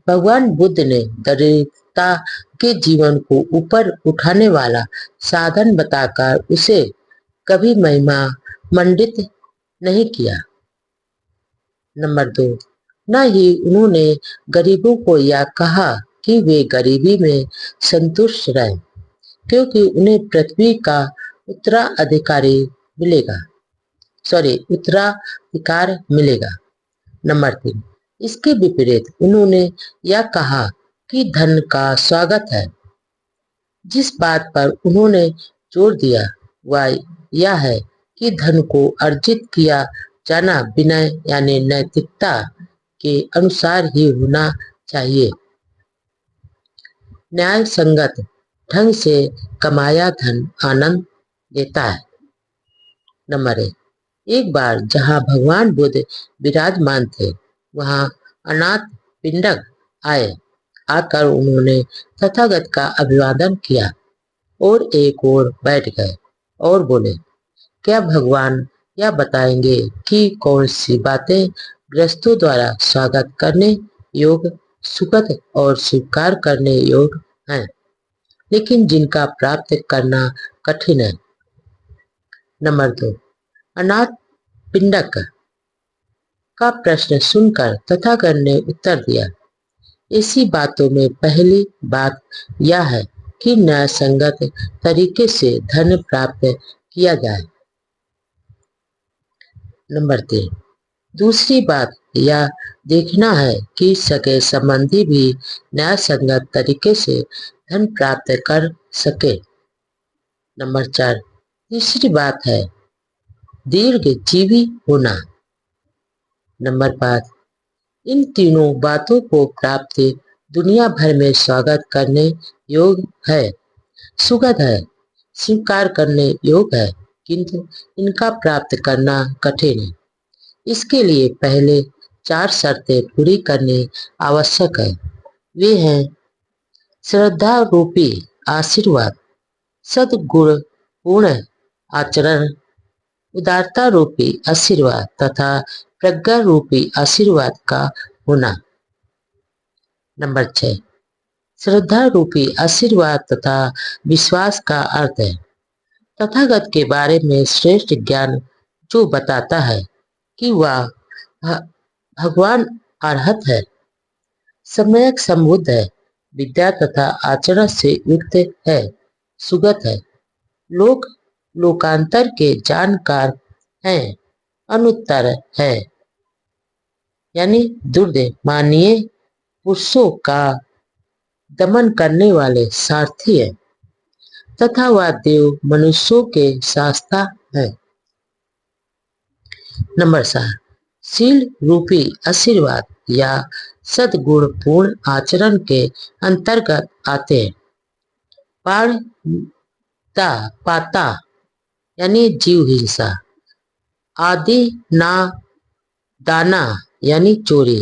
भगवान बुद्ध ने दरिद्रता के जीवन को ऊपर उठाने वाला साधन बताकर उसे कभी महिमा मंडित नहीं किया। नंबर 2। न ही उन्होंने गरीबों को यह कहा कि वे गरीबी में संतुष्ट रहें, क्योंकि उन्हें पृथ्वी का उत्तराधिकार मिलेगा। नंबर 3। इसके विपरीत उन्होंने यह कहा कि धन का स्वागत है। जिस बात पर उन्होंने जोर दिया वह यह है कि धन को अर्जित किया जाना विनय यानी नैतिकता के अनुसार ही होना चाहिए। न्याय संगत ढंग से कमाया धन आनंद देता है। नंबर एक बार जहाँ भगवान बुद्ध विराजमान थे वहाँ अनाथ पिंडक आए। आकर उन्होंने तथागत का अभिवादन किया और एक ओर बैठ गए और बोले, क्या भगवान यह बताएंगे कि कौन सी बातें गृहस्थों द्वारा स्वागत करने योग्य, सुखद और स्वीकार करने योग्य हैं, लेकिन जिनका प्राप्त करना कठिन है। नंबर 2, अनाथ पिंडक का प्रश्न सुनकर तथागत ने उत्तर दिया, ऐसी बातों में पहली बात यह है कि न्याय संगत तरीके से धन प्राप्त किया जाए। नंबर 3, दूसरी बात यह देखना है कि सगे संबंधी भी न्याय संगत तरीके से धन प्राप्त कर सके। नंबर 4, तीसरी बात है दीर्घजीवी होना। नंबर 5, इन तीनों बातों को प्राप्त दुनिया भर में स्वागत करने योग्य है, सुखद है, स्वीकार करने योग्य है, किंतु इनका प्राप्त करना कठिन है। इसके लिए पहले 4 शर्तें पूरी करनी आवश्यक है। वे हैं श्रद्धा रूपी आशीर्वाद, सद्गुण पूर्ण आचरण, उदारता रूपी आशीर्वाद तथा प्रज्ञा रूपी आशीर्वाद का होना। नंबर 6, श्रद्धा रूपी आशीर्वाद तथा विश्वास का अर्थ है तथागत के बारे में श्रेष्ठ ज्ञान जो बताता है कि वह भगवान अरहत है, सम्यक संबुद्ध है, विद्या तथा आचरण से युक्त है, सुगत है, लोकांतर के जानकार हैं, अनुत्तर है, यानी दुर्दय माननीय पुरुषों का दमन करने वाले सारथी है तथा वह देव मनुष्यों के शास्ता है। नंबर 7, शील रूपी आशीर्वाद या सद्गुण पूर्ण आचरण के अंतर्गत आते हैं पाता यानी जीव हिंसा, आदि ना दाना यानी चोरी,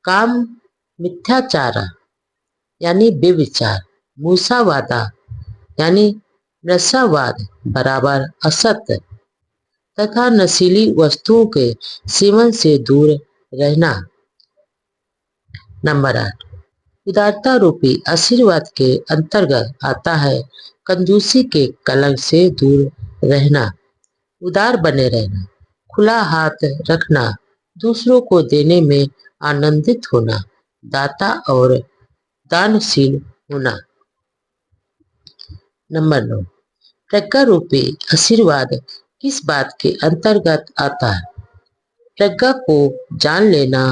काम मिथ्याचार यानी बेविचार, मूसावादा यानी नशावाद बराबर असत्य तथा नशीली वस्तुओं के सेवन से दूर रहना। नंबर 8, उदारता रूपी आशीर्वाद के अंतर्गत आता है कंजूसी के कलंक से दूर रहना, उदार बने रहना, खुला हाथ रखना, दूसरों को देने में आनंदित होना, दाता और दानशील होना। नंबर 9, प्रज्ञा रूपी आशीर्वाद किस बात के अंतर्गत आता है? प्रज्ञा को जान लेना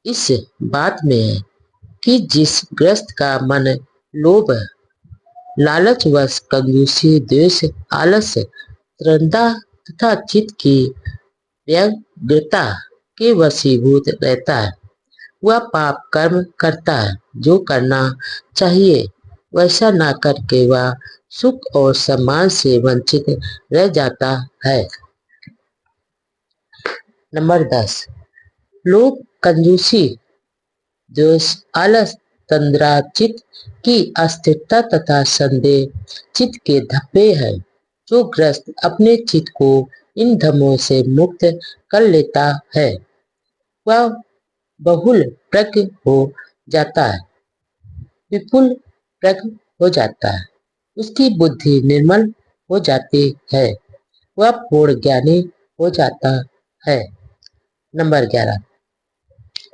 इस बात में है कि जिस ग्रस्त का मन लोभ, लालचवश, कंजूसी, द्वेष, आलस, त्रंदा तथा चित्त की व्यग्रता के वशीभूत रहता है, वह पाप कर्म करता है। जो करना चाहिए वैसा ना करके वह सुख और सम्मान से वंचित रह जाता है। नंबर 10, लोभ, कंजूसी, द्वेष, आलस, तंद्रा चित्त की अस्थिरता तथा संदेह चित्त के धब्बे हैं। जो ग्रस्त अपने चित्त को इन धब्बों से मुक्त कर लेता है वह बहुल प्रज्ञ हो जाता है, विपुल प्रज्ञ हो जाता है, उसकी बुद्धि निर्मल हो जाती है, वह पूर्ण ज्ञानी हो जाता है। नंबर 11,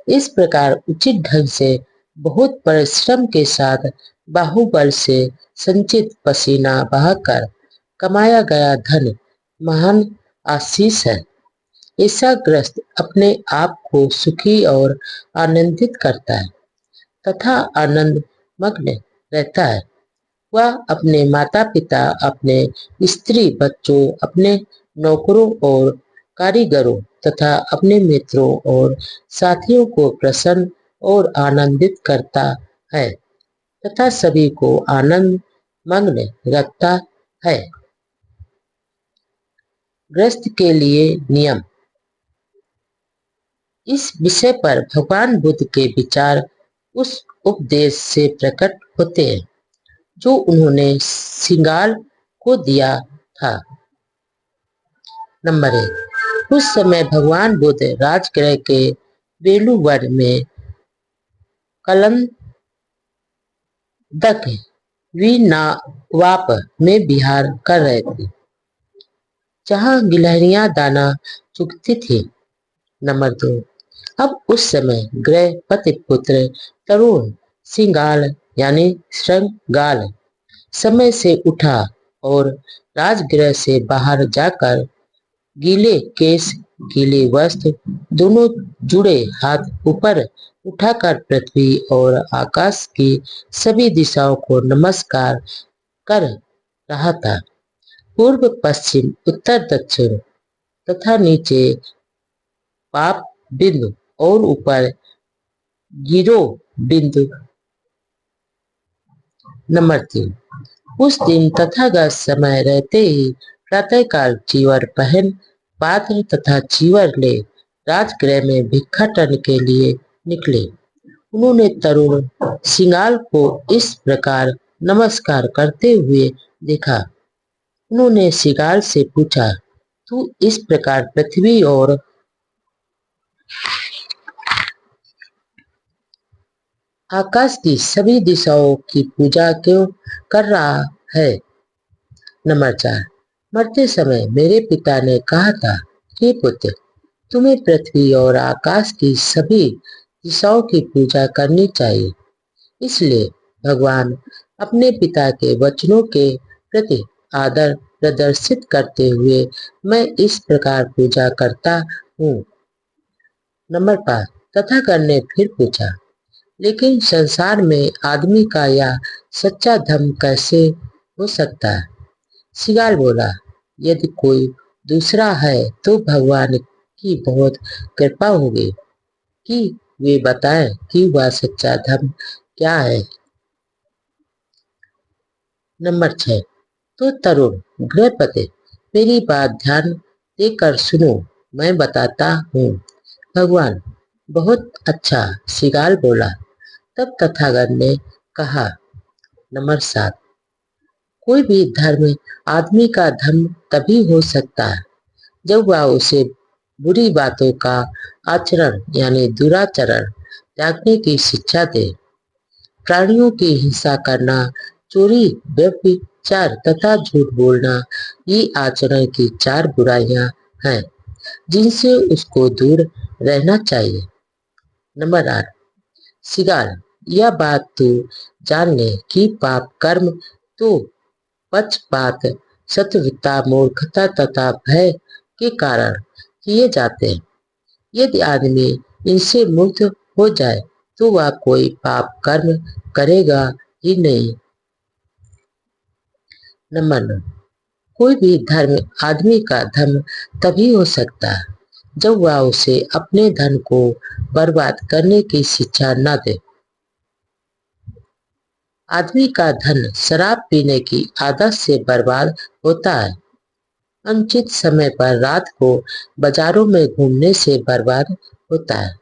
इस प्रकार उचित ढंग से बहुत परिश्रम के साथ बाहुबल से संचित पसीना बहाकर कमाया गया धन महान आशीष है। ऐसा ग्रस्त अपने आप को सुखी और आनंदित करता है तथा आनंद मग्न रहता है। वह अपने माता पिता, अपने स्त्री बच्चों, अपने नौकरों और कारीगरों तथा अपने मित्रों और साथियों को प्रसन्न और आनंदित करता है तथा सभी को आनंद मग्न रखता है। ग्रस्त के लिए नियम। इस विषय पर भगवान बुद्ध के विचार उस उपदेश से प्रकट होते हैं जो उन्होंने सिंगाल को दिया था। नंबर 1। उस समय भगवान बुद्ध राजगृह के बेलूवर में कलंदक विनावाप में विहार कर रहे थे, जहां गिलहरियां दाना चुगती थी। नंबर 2। अब उस समय गृहपति पुत्र तरुण सिंगाल यानी श्रृंगाल समय से उठा और राजगृह से बाहर जाकर गीले केश, गीले वस्त्र, दोनों जुड़े हाथ ऊपर उठाकर पृथ्वी और आकाश की सभी दिशाओं को नमस्कार कर रहा था। पूर्व, पश्चिम, उत्तर, दक्षिण तथा नीचे पाप बिंदु और ऊपर गिरो बिंदु। नंबर 3। उस दिन तथागत समय रहते ही प्रातःकाल चीवर पहन, पात्र तथा चीवर ले राजगृह में भिक्षाटन के लिए निकले। उन्होंने तरुण सिंगाल को इस प्रकार नमस्कार करते हुए देखा। उन्होंने सिंगाल से पूछा, तू इस प्रकार पृथ्वी और आकाश की सभी दिशाओं की पूजा क्यों कर रहा है? नंबर 4। मरते समय मेरे पिता ने कहा था, हे पुत्र, तुम्हें पृथ्वी और आकाश की सभी दिशाओं की पूजा करनी चाहिए। इसलिए भगवान अपने पिता के वचनों के प्रति आदर प्रदर्शित करते हुए मैं इस प्रकार पूजा करता हूँ। नंबर 5। तथागत ने फिर पूछा, लेकिन संसार में आदमी का यह सच्चा धर्म कैसे हो सकता है? सिंगाल बोला, यदि कोई दूसरा है तो भगवान की बहुत कृपा होगी कि वे बताएं कि वह सच्चा धर्म क्या है। नंबर 6। तो तरुण गृहपति, मेरी बात ध्यान देकर सुनो, मैं बताता हूँ। भगवान, बहुत अच्छा, सिंगाल बोला। तब तथागत ने कहा। नंबर 7। कोई भी धर्म आदमी का धर्म तभी हो सकता है जब वह उसे बुरी बातों का आचरण यानी दुराचरण त्यागने की शिक्षा दे। प्राणियों की हिंसा करना, चोरी, व्यभिचार तथा झूठ बोलना ये आचरण की 4 बुराइयां हैं जिनसे उसको दूर रहना चाहिए। नंबर 8। सिंगाल, यह बात तू जान ले कि पाप कर्म तो पक्षपात, शत्रुता, मूर्खता तथा भय के कारण किए जाते हैं। यदि आदमी इनसे मुक्त हो जाए तो वह कोई पाप कर्म करेगा ही नहीं। नंबर 9। कोई भी धर्म आदमी का धर्म तभी हो सकता है जब वह उसे अपने धन को बर्बाद करने की शिक्षा न दे। आदमी का धन शराब पीने की आदत से बर्बाद होता है, अनुचित समय पर रात को बाजारों में घूमने से बर्बाद होता है,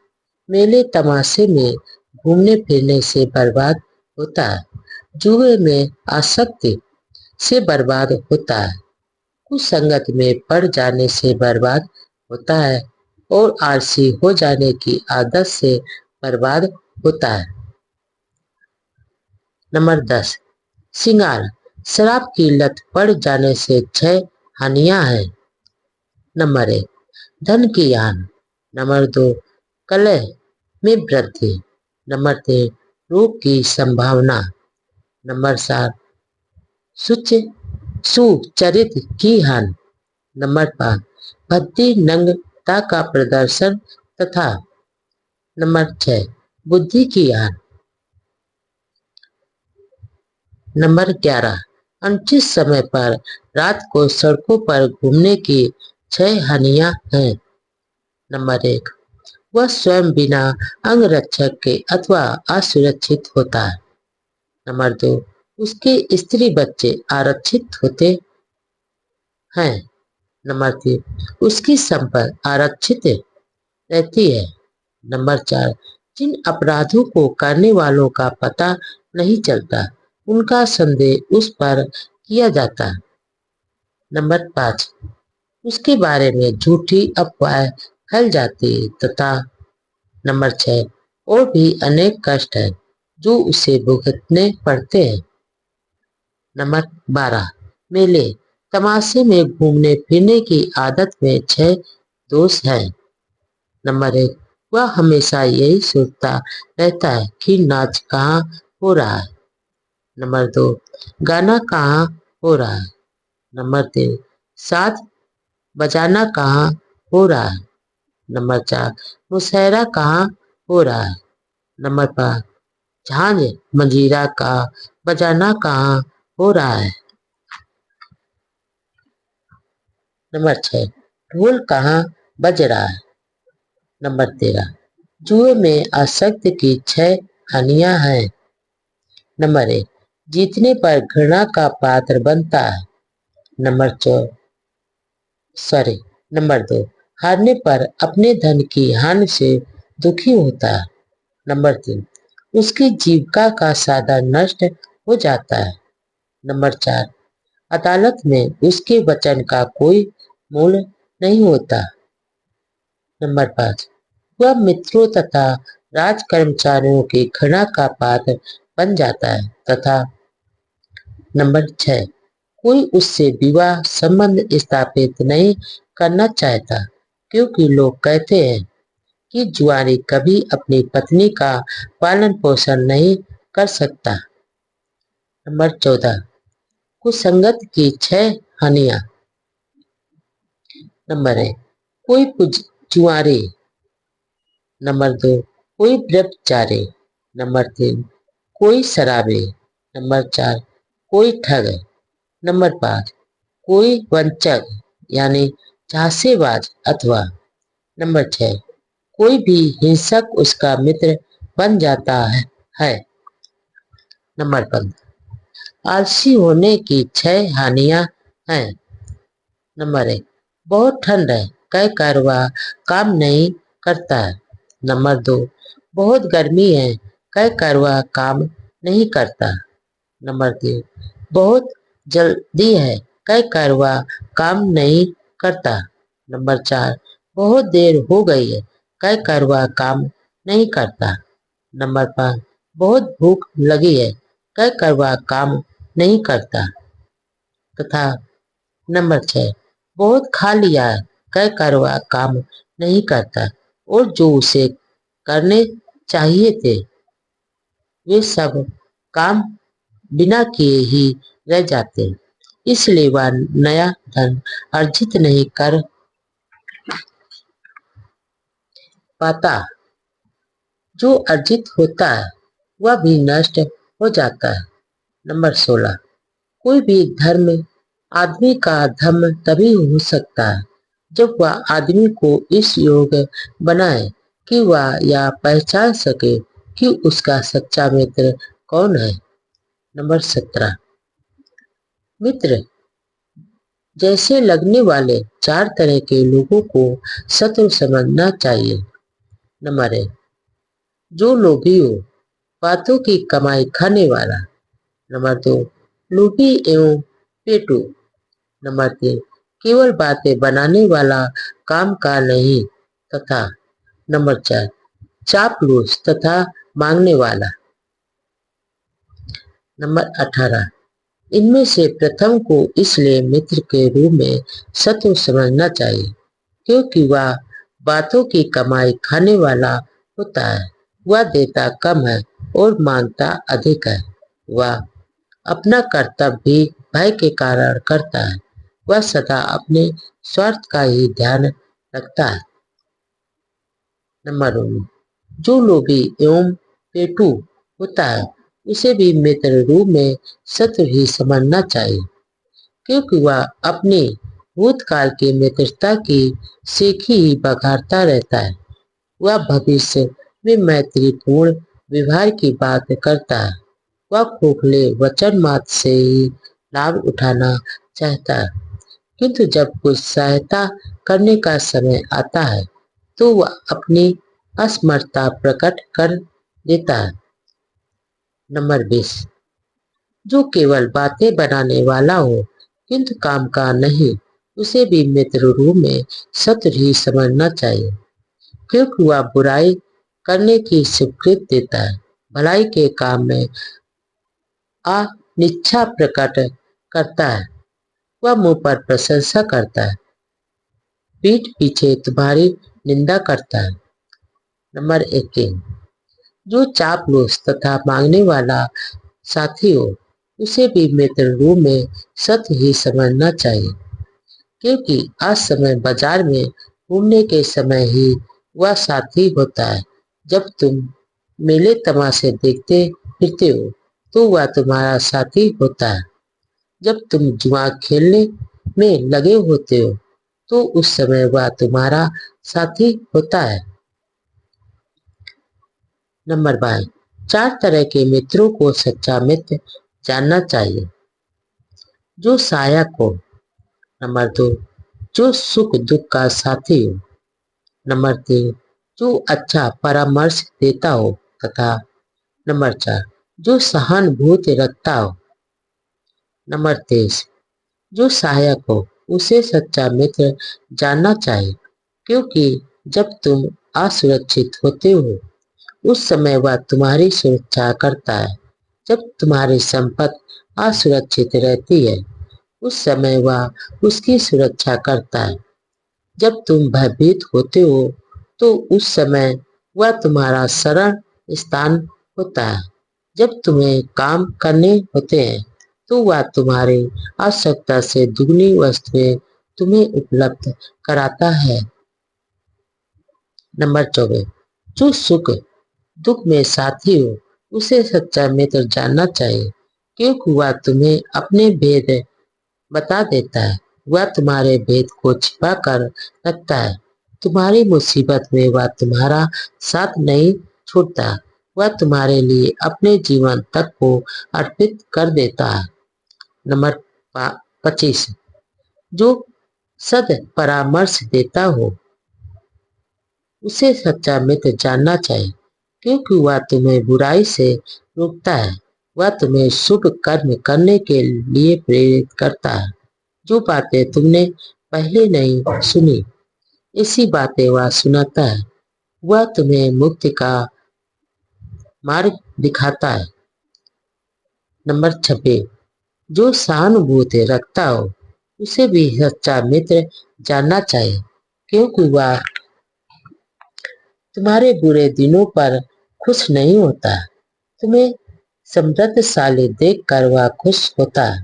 मेले तमाशे में घूमने फिरने से बर्बाद होता है, जुए में आसक्ति से बर्बाद होता है, कुसंगत में पड़ जाने से बर्बाद होता है और आलसी हो जाने की आदत से बर्बाद होता है। नंबर 10। सिंगार, शराब की लत पड़ जाने से 6 हानियां हैं। नंबर 1, धन की हानि। नंबर 2, कलह में वृद्धि। नंबर 3, रोग की संभावना। नंबर 4, सुचरित्र की हानि। नंबर 5, भक्ति नंग सत्ता का प्रदर्शन तथा नंबर 6 बुद्धि की हार। नंबर 11 अनुचित समय पर रात को सड़कों पर घूमने की 6 हानियां हैं। नंबर 1 वह स्वयं बिना अंगरक्षक के अथवा असुरक्षित होता है। नंबर 2 उसके स्त्री बच्चे आरक्षित होते हैं। नंबर 3 उसकी संपत्ति आरक्षित रहती है। नंबर 4 जिन अपराधों को करने वालों का पता नहीं चलता उनका संदेह उस पर किया जाता है। नंबर 5 उसके बारे में झूठी अफवाहें फैल जाती है तथा नंबर 6 और भी अनेक कष्ट हैं जो उसे भुगतने पड़ते हैं। नंबर 12 मेले तमाशे में घूमने फिरने की आदत में 6 दोष हैं। नंबर 1 वह हमेशा यही सोचता रहता है कि नाच कहाँ हो रहा है। नंबर 2 गाना कहाँ हो रहा है। नंबर 3 साथ बजाना कहाँ हो रहा है। नंबर 4 मुशायरा कहाँ हो रहा है। नंबर 5 झांझ मंजीरा का बजाना कहाँ हो रहा है। नंबर 6 ढोल कहाँ बज रहा है। नंबर 13 जुए में आसक्ति की 6 हानियां हैं। नंबर 1 जीतने पर घृणा का पात्र बनता है। नंबर 2 हारने पर अपने धन की हानि से दुखी होता है। नंबर 3 उसकी जीविका का साधन नष्ट हो जाता है। नंबर 4 अदालत में उसके वचन का कोई मूल्य नहीं होता। नंबर 5 वह मित्रों तथा राज कर्मचारियों की घृणा का पात्र बन जाता है तथा नंबर 6 कोई उससे विवाह संबंध स्थापित नहीं करना चाहता क्योंकि लोग कहते हैं कि जुआरी कभी अपनी पत्नी का पालन पोषण नहीं कर सकता। नंबर 14 कुसंगत की 6 हानियां। नंबर 1 कोई जुआरी। नंबर 2 कोई व्यभिचारी। नंबर 3 कोई शराबी। नंबर 4 कोई ठग। नंबर 5 कोई वंचक यानी झांसेबाज अथवा नंबर 6 कोई भी हिंसक उसका मित्र बन जाता है। नंबर 15 आलसी होने की 6 हानियां हैं। नंबर 1 बहुत ठंड है कहकर वह काम नहीं करता है। नंबर 2 बहुत गर्मी है कहकर वह काम नहीं करता। नंबर 3 बहुत जल्दी है कहकर वह काम नहीं करता। नंबर 4 बहुत देर हो गई है कहकर वह काम नहीं करता। नंबर 5 बहुत भूख लगी है कहकर वह काम नहीं करता तथा नंबर 6 बहुत खा लिया है कहकर वह काम नहीं करता और जो उसे करने चाहिए थे वे सब काम बिना किए ही रह जाते हैं। इसलिए वह नया धन अर्जित नहीं कर पाता। जो अर्जित होता है वह भी नष्ट हो जाता है। नंबर 16 कोई भी धर्म आदमी का धर्म तभी हो सकता है जब वह आदमी को इस योग्य बनाए कि वह यह पहचान सके कि उसका सच्चा मित्र कौन है। नंबर 17 मित्र जैसे लगने वाले 4 तरह के लोगों को शत्रु समझना चाहिए। नंबर 1 जो लोभी हो बातों की कमाई खाने वाला। नंबर 2 लोभी एवं पेटू। नंबर 3 केवल बातें बनाने वाला काम का नहीं तथा नंबर 4 चापलूस तथा मांगने वाला। नंबर 18 इनमें से प्रथम को इसलिए मित्र के रूप में शत्रु समझना चाहिए क्योंकि वह बातों की कमाई खाने वाला होता है। वह देता कम है और मांगता अधिक है। वह अपना कर्तव्य भी भय के कारण करता है। वह सदा अपने स्वार्थ का ही ध्यान रखता है। नंबर 19, जो लोभी एवं पेटू होता है उसे भी मित्र रूप में शत्रु ही समझना चाहिए, क्योंकि वह अपनी भूतकाल की मित्रता की सीखी ही बघाड़ता रहता है। वह भविष्य में मैत्रीपूर्ण व्यवहार की बात करता है। वह खोखले वचन मात्र से ही लाभ उठाना चाहता है, किंतु जब कुछ सहायता करने का समय आता है तो वह अपनी असमर्थता प्रकट कर देता है। नंबर 20, जो केवल बातें बनाने वाला हो किंतु काम का नहीं, उसे भी मित्र रूप में शत्रु ही समझना चाहिए, क्योंकि वह बुराई करने की स्वीकृति देता है, भलाई के काम में अनिच्छा प्रकट करता है। वह मुंह पर प्रशंसा करता है, पीठ पीछे तुम्हारी निंदा करता है। नंबर 21, जो चापलूस तथा मांगने वाला साथी हो उसे भी मित्र रूप में सत्य ही समझना चाहिए, क्योंकि आज समय बाजार में घूमने के समय ही वह साथी होता है। जब तुम मेले तमाशे देखते फिरते हो तो वह तुम्हारा साथी होता है। जब तुम जुआ खेलने में लगे होते हो तो उस समय वह तुम्हारा साथी होता है। नंबर 22, 4 तरह के मित्रों को सच्चा मित्र जानना चाहिए। जो सहायक हो। नंबर 2, जो सुख दुख का साथी हो। नंबर 3, जो अच्छा परामर्श देता हो तथा नंबर 4, जो सहानुभूति रखता हो। नंबर 23, जो सहायक हो उसे सच्चा मित्र जानना चाहिए, क्योंकि जब तुम असुरक्षित होते हो उस समय वह तुम्हारी सुरक्षा करता है। जब तुम्हारी संपत्ति असुरक्षित रहती है उस समय वह उसकी सुरक्षा करता है। जब तुम भयभीत होते हो तो उस समय वह तुम्हारा शरण स्थान होता है। जब तुम्हें काम करने होते हैं तो वह तुम्हारी आवश्यकता से दुगनी वस्तुएं तुम्हें उपलब्ध कराता है। नंबर 24, जो सुख दुख में साथी हो उसे सच्चा मित्र जानना चाहिए, क्योंकि वह तुम्हें अपने भेद बता देता है। वह तुम्हारे भेद को छिपा कर रखता है। तुम्हारी मुसीबत में वह तुम्हारा साथ नहीं छोड़ता। वह तुम्हारे लिए अपने जीवन तक को अर्पित कर देता है। नंबर 25, जो सद परामर्श देता हो उसे सच्चा मित्र जानना चाहिए, क्योंकि वह तुम्हें बुराई से रोकता है। वह तुम्हें शुभ कर्म करने के लिए प्रेरित करता है। जो बातें तुमने पहले नहीं सुनी ऐसी बातें वह सुनाता है। वह तुम्हें मुक्ति का मार्ग दिखाता है। नंबर 26, जो सहानुभूति रखता हो उसे भी सच्चा मित्र जानना चाहिए, क्योंकि वह तुम्हारे बुरे दिनों पर खुश नहीं होता। तुम्हें समृद्धशाली देखकर वह खुश होता है।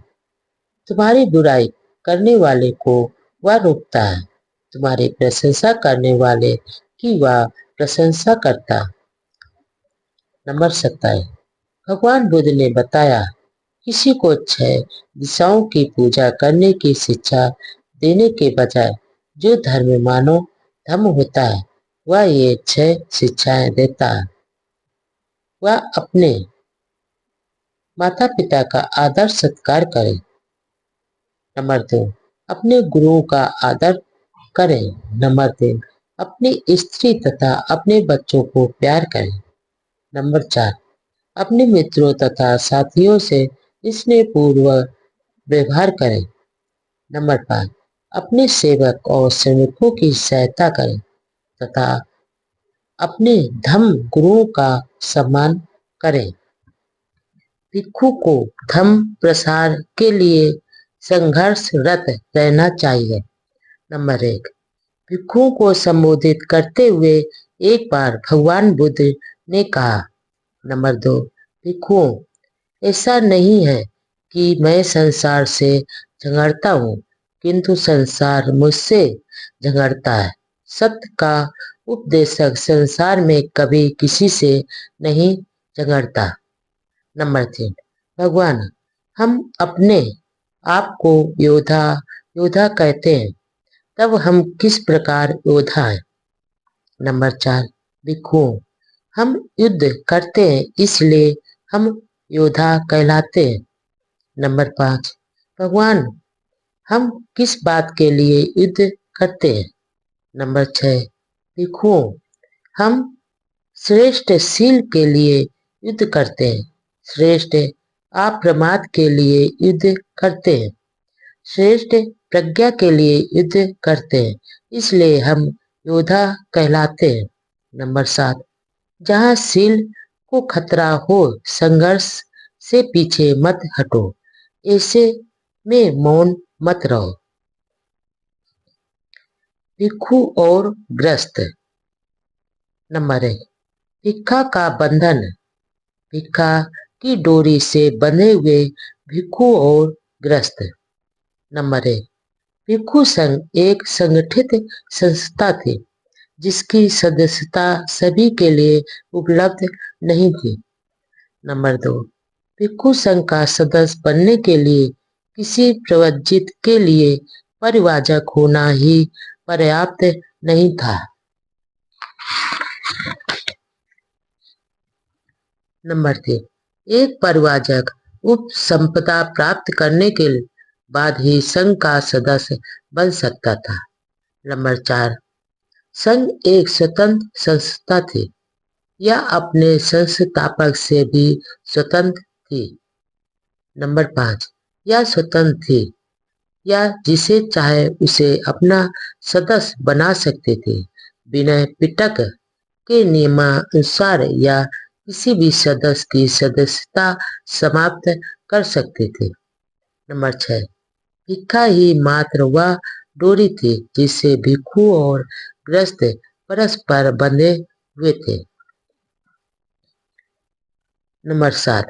तुम्हारी बुराई करने वाले को वह रोकता है। तुम्हारी प्रशंसा करने वाले की वह प्रशंसा करता। नंबर 27, भगवान बुद्ध ने बताया, किसी को 6 दिशाओं की पूजा करने की शिक्षा देने के बजाय जो धर्म मानव धर्म होता है वह ये 6 शिक्षाएं देता है। वह अपने माता पिता का आदर सत्कार करे। नंबर 2, अपने गुरुओं का आदर करें। नंबर 3, अपनी स्त्री तथा अपने बच्चों को प्यार करें। नंबर 4, अपने मित्रों तथा साथियों से स्नेहपूर्वक व्यवहार करें। नंबर 5, अपने सेवक और श्रमिकों की सहायता करें तथा अपने धर्म गुरुओं का सम्मान करें। भिक्षु को धर्म प्रसार के लिए संघर्षरत रहना चाहिए। नंबर 1, भिक्षुओं को संबोधित करते हुए एक बार भगवान बुद्ध ने कहा। नंबर 2, भिक्षुओं, ऐसा नहीं है कि मैं संसार से झगड़ता हूँ, किंतु संसार मुझसे झगड़ता है। सत्य का उपदेशक संसार में कभी किसी से नहीं झगड़ता। नंबर 3, भगवान, हम अपने आप को योद्धा योद्धा कहते हैं, तब हम किस प्रकार योद्धा हैं? नंबर 4, भिक्षु, हम युद्ध करते हैं इसलिए हम योद्धा कहलाते हैं। नंबर 5, भगवान, हम किस बात के लिए युद्ध करते हैं? नंबर 6, भिक्षुओं, हम श्रेष्ठ शील के लिए युद्ध करते हैं, श्रेष्ठ अप्रमाद के लिए युद्ध करते हैं, श्रेष्ठ प्रज्ञा के लिए युद्ध करते हैं, इसलिए हम योद्धा कहलाते हैं। नंबर 7, जहाँ शील को खतरा हो संघर्ष से पीछे मत हटो, ऐसे में मौन मत रहो। भिक्षु और ग्रस्त। नंबर 1, भिक्षा का बंधन। भिक्षा की डोरी से बंधे हुए भिक्षु और ग्रस्त। नंबर 1, भिक्षु संघ एक संगठित संस्था थी जिसकी सदस्यता सभी के लिए उपलब्ध नहीं थी। नंबर 2, भिक्षु संघ का सदस्य बनने के लिए किसी प्रवचित के लिए परिवाचक होना ही पर्याप्त नहीं था। नंबर 3, एक परिवाचक उपसंपदा प्राप्त करने के बाद ही संघ का सदस्य बन सकता था। नंबर 4, संघ एक स्वतंत्र संस्था थी या अपने संस्थापक से भी स्वतंत्र थी। नंबर 5, या स्वतंत्र थी या जिसे चाहे उसे अपना सदस्य बना सकते थे, बिना पिटक के नियमानुसार या किसी भी सदस्य की सदस्यता समाप्त कर सकते थे। नंबर 6, भिक्षा ही मात्र वह डोरी थी जिससे भिक्षु और ग्रस्त परस्पर बंधे हुए थे। नंबर 7,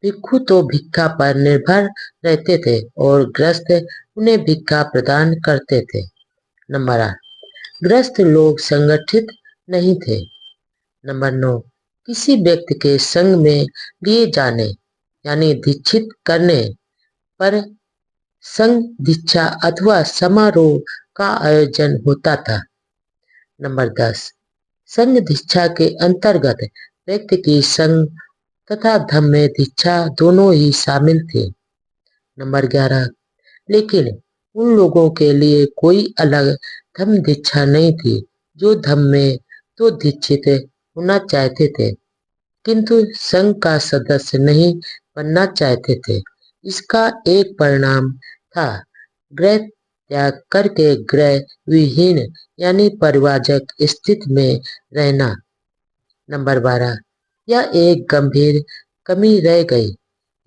भिक्षु तो भिक्षा पर निर्भर रहते थे और ग्रस्त उन्हें भिक्षा प्रदान करते थे। नंबर 8, ग्रस्त लोग संगठित नहीं थे। नंबर 9, किसी व्यक्ति के संग में लिए जाने यानी दीक्षित करने पर संघ दीक्षा अथवा समारोह का आयोजन होता था। नंबर 10, संघ दीक्षा के अंतर्गत व्यक्ति की संघ तथा धम्म दीक्षा दोनों ही शामिल थे। नंबर 11, लेकिन उन लोगों के लिए कोई अलग धम्म दीक्षा नहीं थी जो धम्म में तो दीक्षित होना चाहते थे किंतु संघ का सदस्य नहीं बनना चाहते थे। इसका एक परिणाम था ग्रह त्याग करके ग्रह विहीन यानी परिवाचक स्थिति में रहना। नंबर 12, यह एक गंभीर कमी रह गई।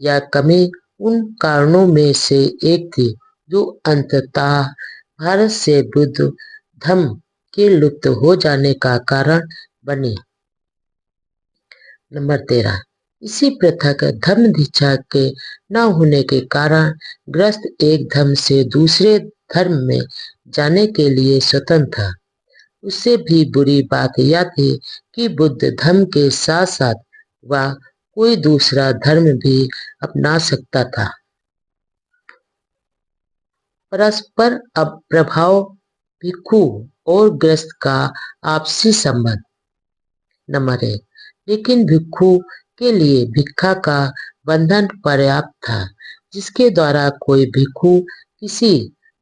यह कमी उन कारणों में से एक थी जो अंततः भारत से बुद्ध धम्म के लुप्त हो जाने का कारण बनी। नंबर 13, इसी पृथक धम्म दीक्षा के न होने के कारण ग्रस्त एक धर्म से दूसरे धर्म में जाने के लिए स्वतंत्र था। उससे भी बुरी बात यह थी कि बुद्ध धर्म के साथ साथ वह कोई दूसरा धर्म भी अपना सकता था। परस्पर प्रभाव भिक्षु और ग्रस्त का आपसी संबंध। नंबर 1, लेकिन भिक्षु के लिए भिक्षा का बंधन पर्याप्त था जिसके द्वारा कोई भिक्षु किसी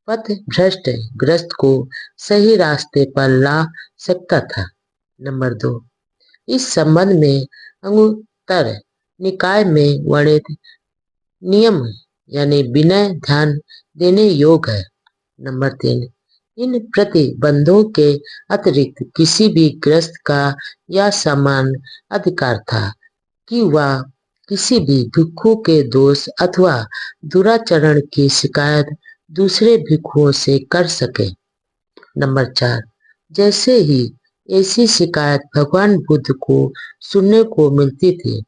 पथ भ्रष्ट ग्रस्त को सही रास्ते पर ला सकता था। नंबर 2, इस संबंध में अंगुत्तर निकाय में वर्णित नियम यानी विनय ध्यान देने योग्य है। नंबर 3, इन प्रतिबंधों के अतिरिक्त किसी भी ग्रस्त का यह समान अधिकार था कि वह किसी भी भिक्षु के दोष अथवा दुराचरण की शिकायत दूसरे भिक्षुओं से कर सके। नंबर 4, जैसे ही ऐसी शिकायत भगवान बुद्ध को सुनने को मिलती थी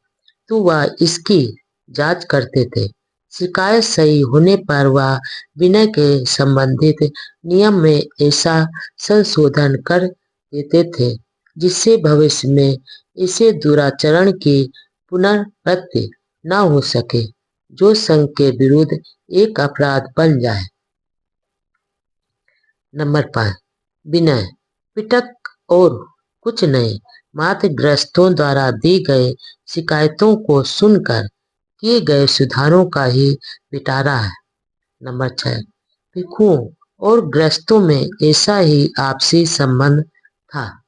तो वह इसकी जांच करते थे। शिकायत सही होने पर वह विनय के संबंधित नियम में ऐसा संशोधन कर देते थे, जिससे भविष्य में ऐसे दुराचरण की पुनरावृत्ति न हो सके जो संघ के विरुद्ध एक अपराध बन जाए। नंबर 5, विनय। पिटक और कुछ नहीं, मात्र ग्रस्तों द्वारा दी गई शिकायतों को सुनकर किए गए सुधारों का ही पिटारा है। नंबर 6, भिक्षुओं और ग्रस्तों में ऐसा ही आपसी संबंध था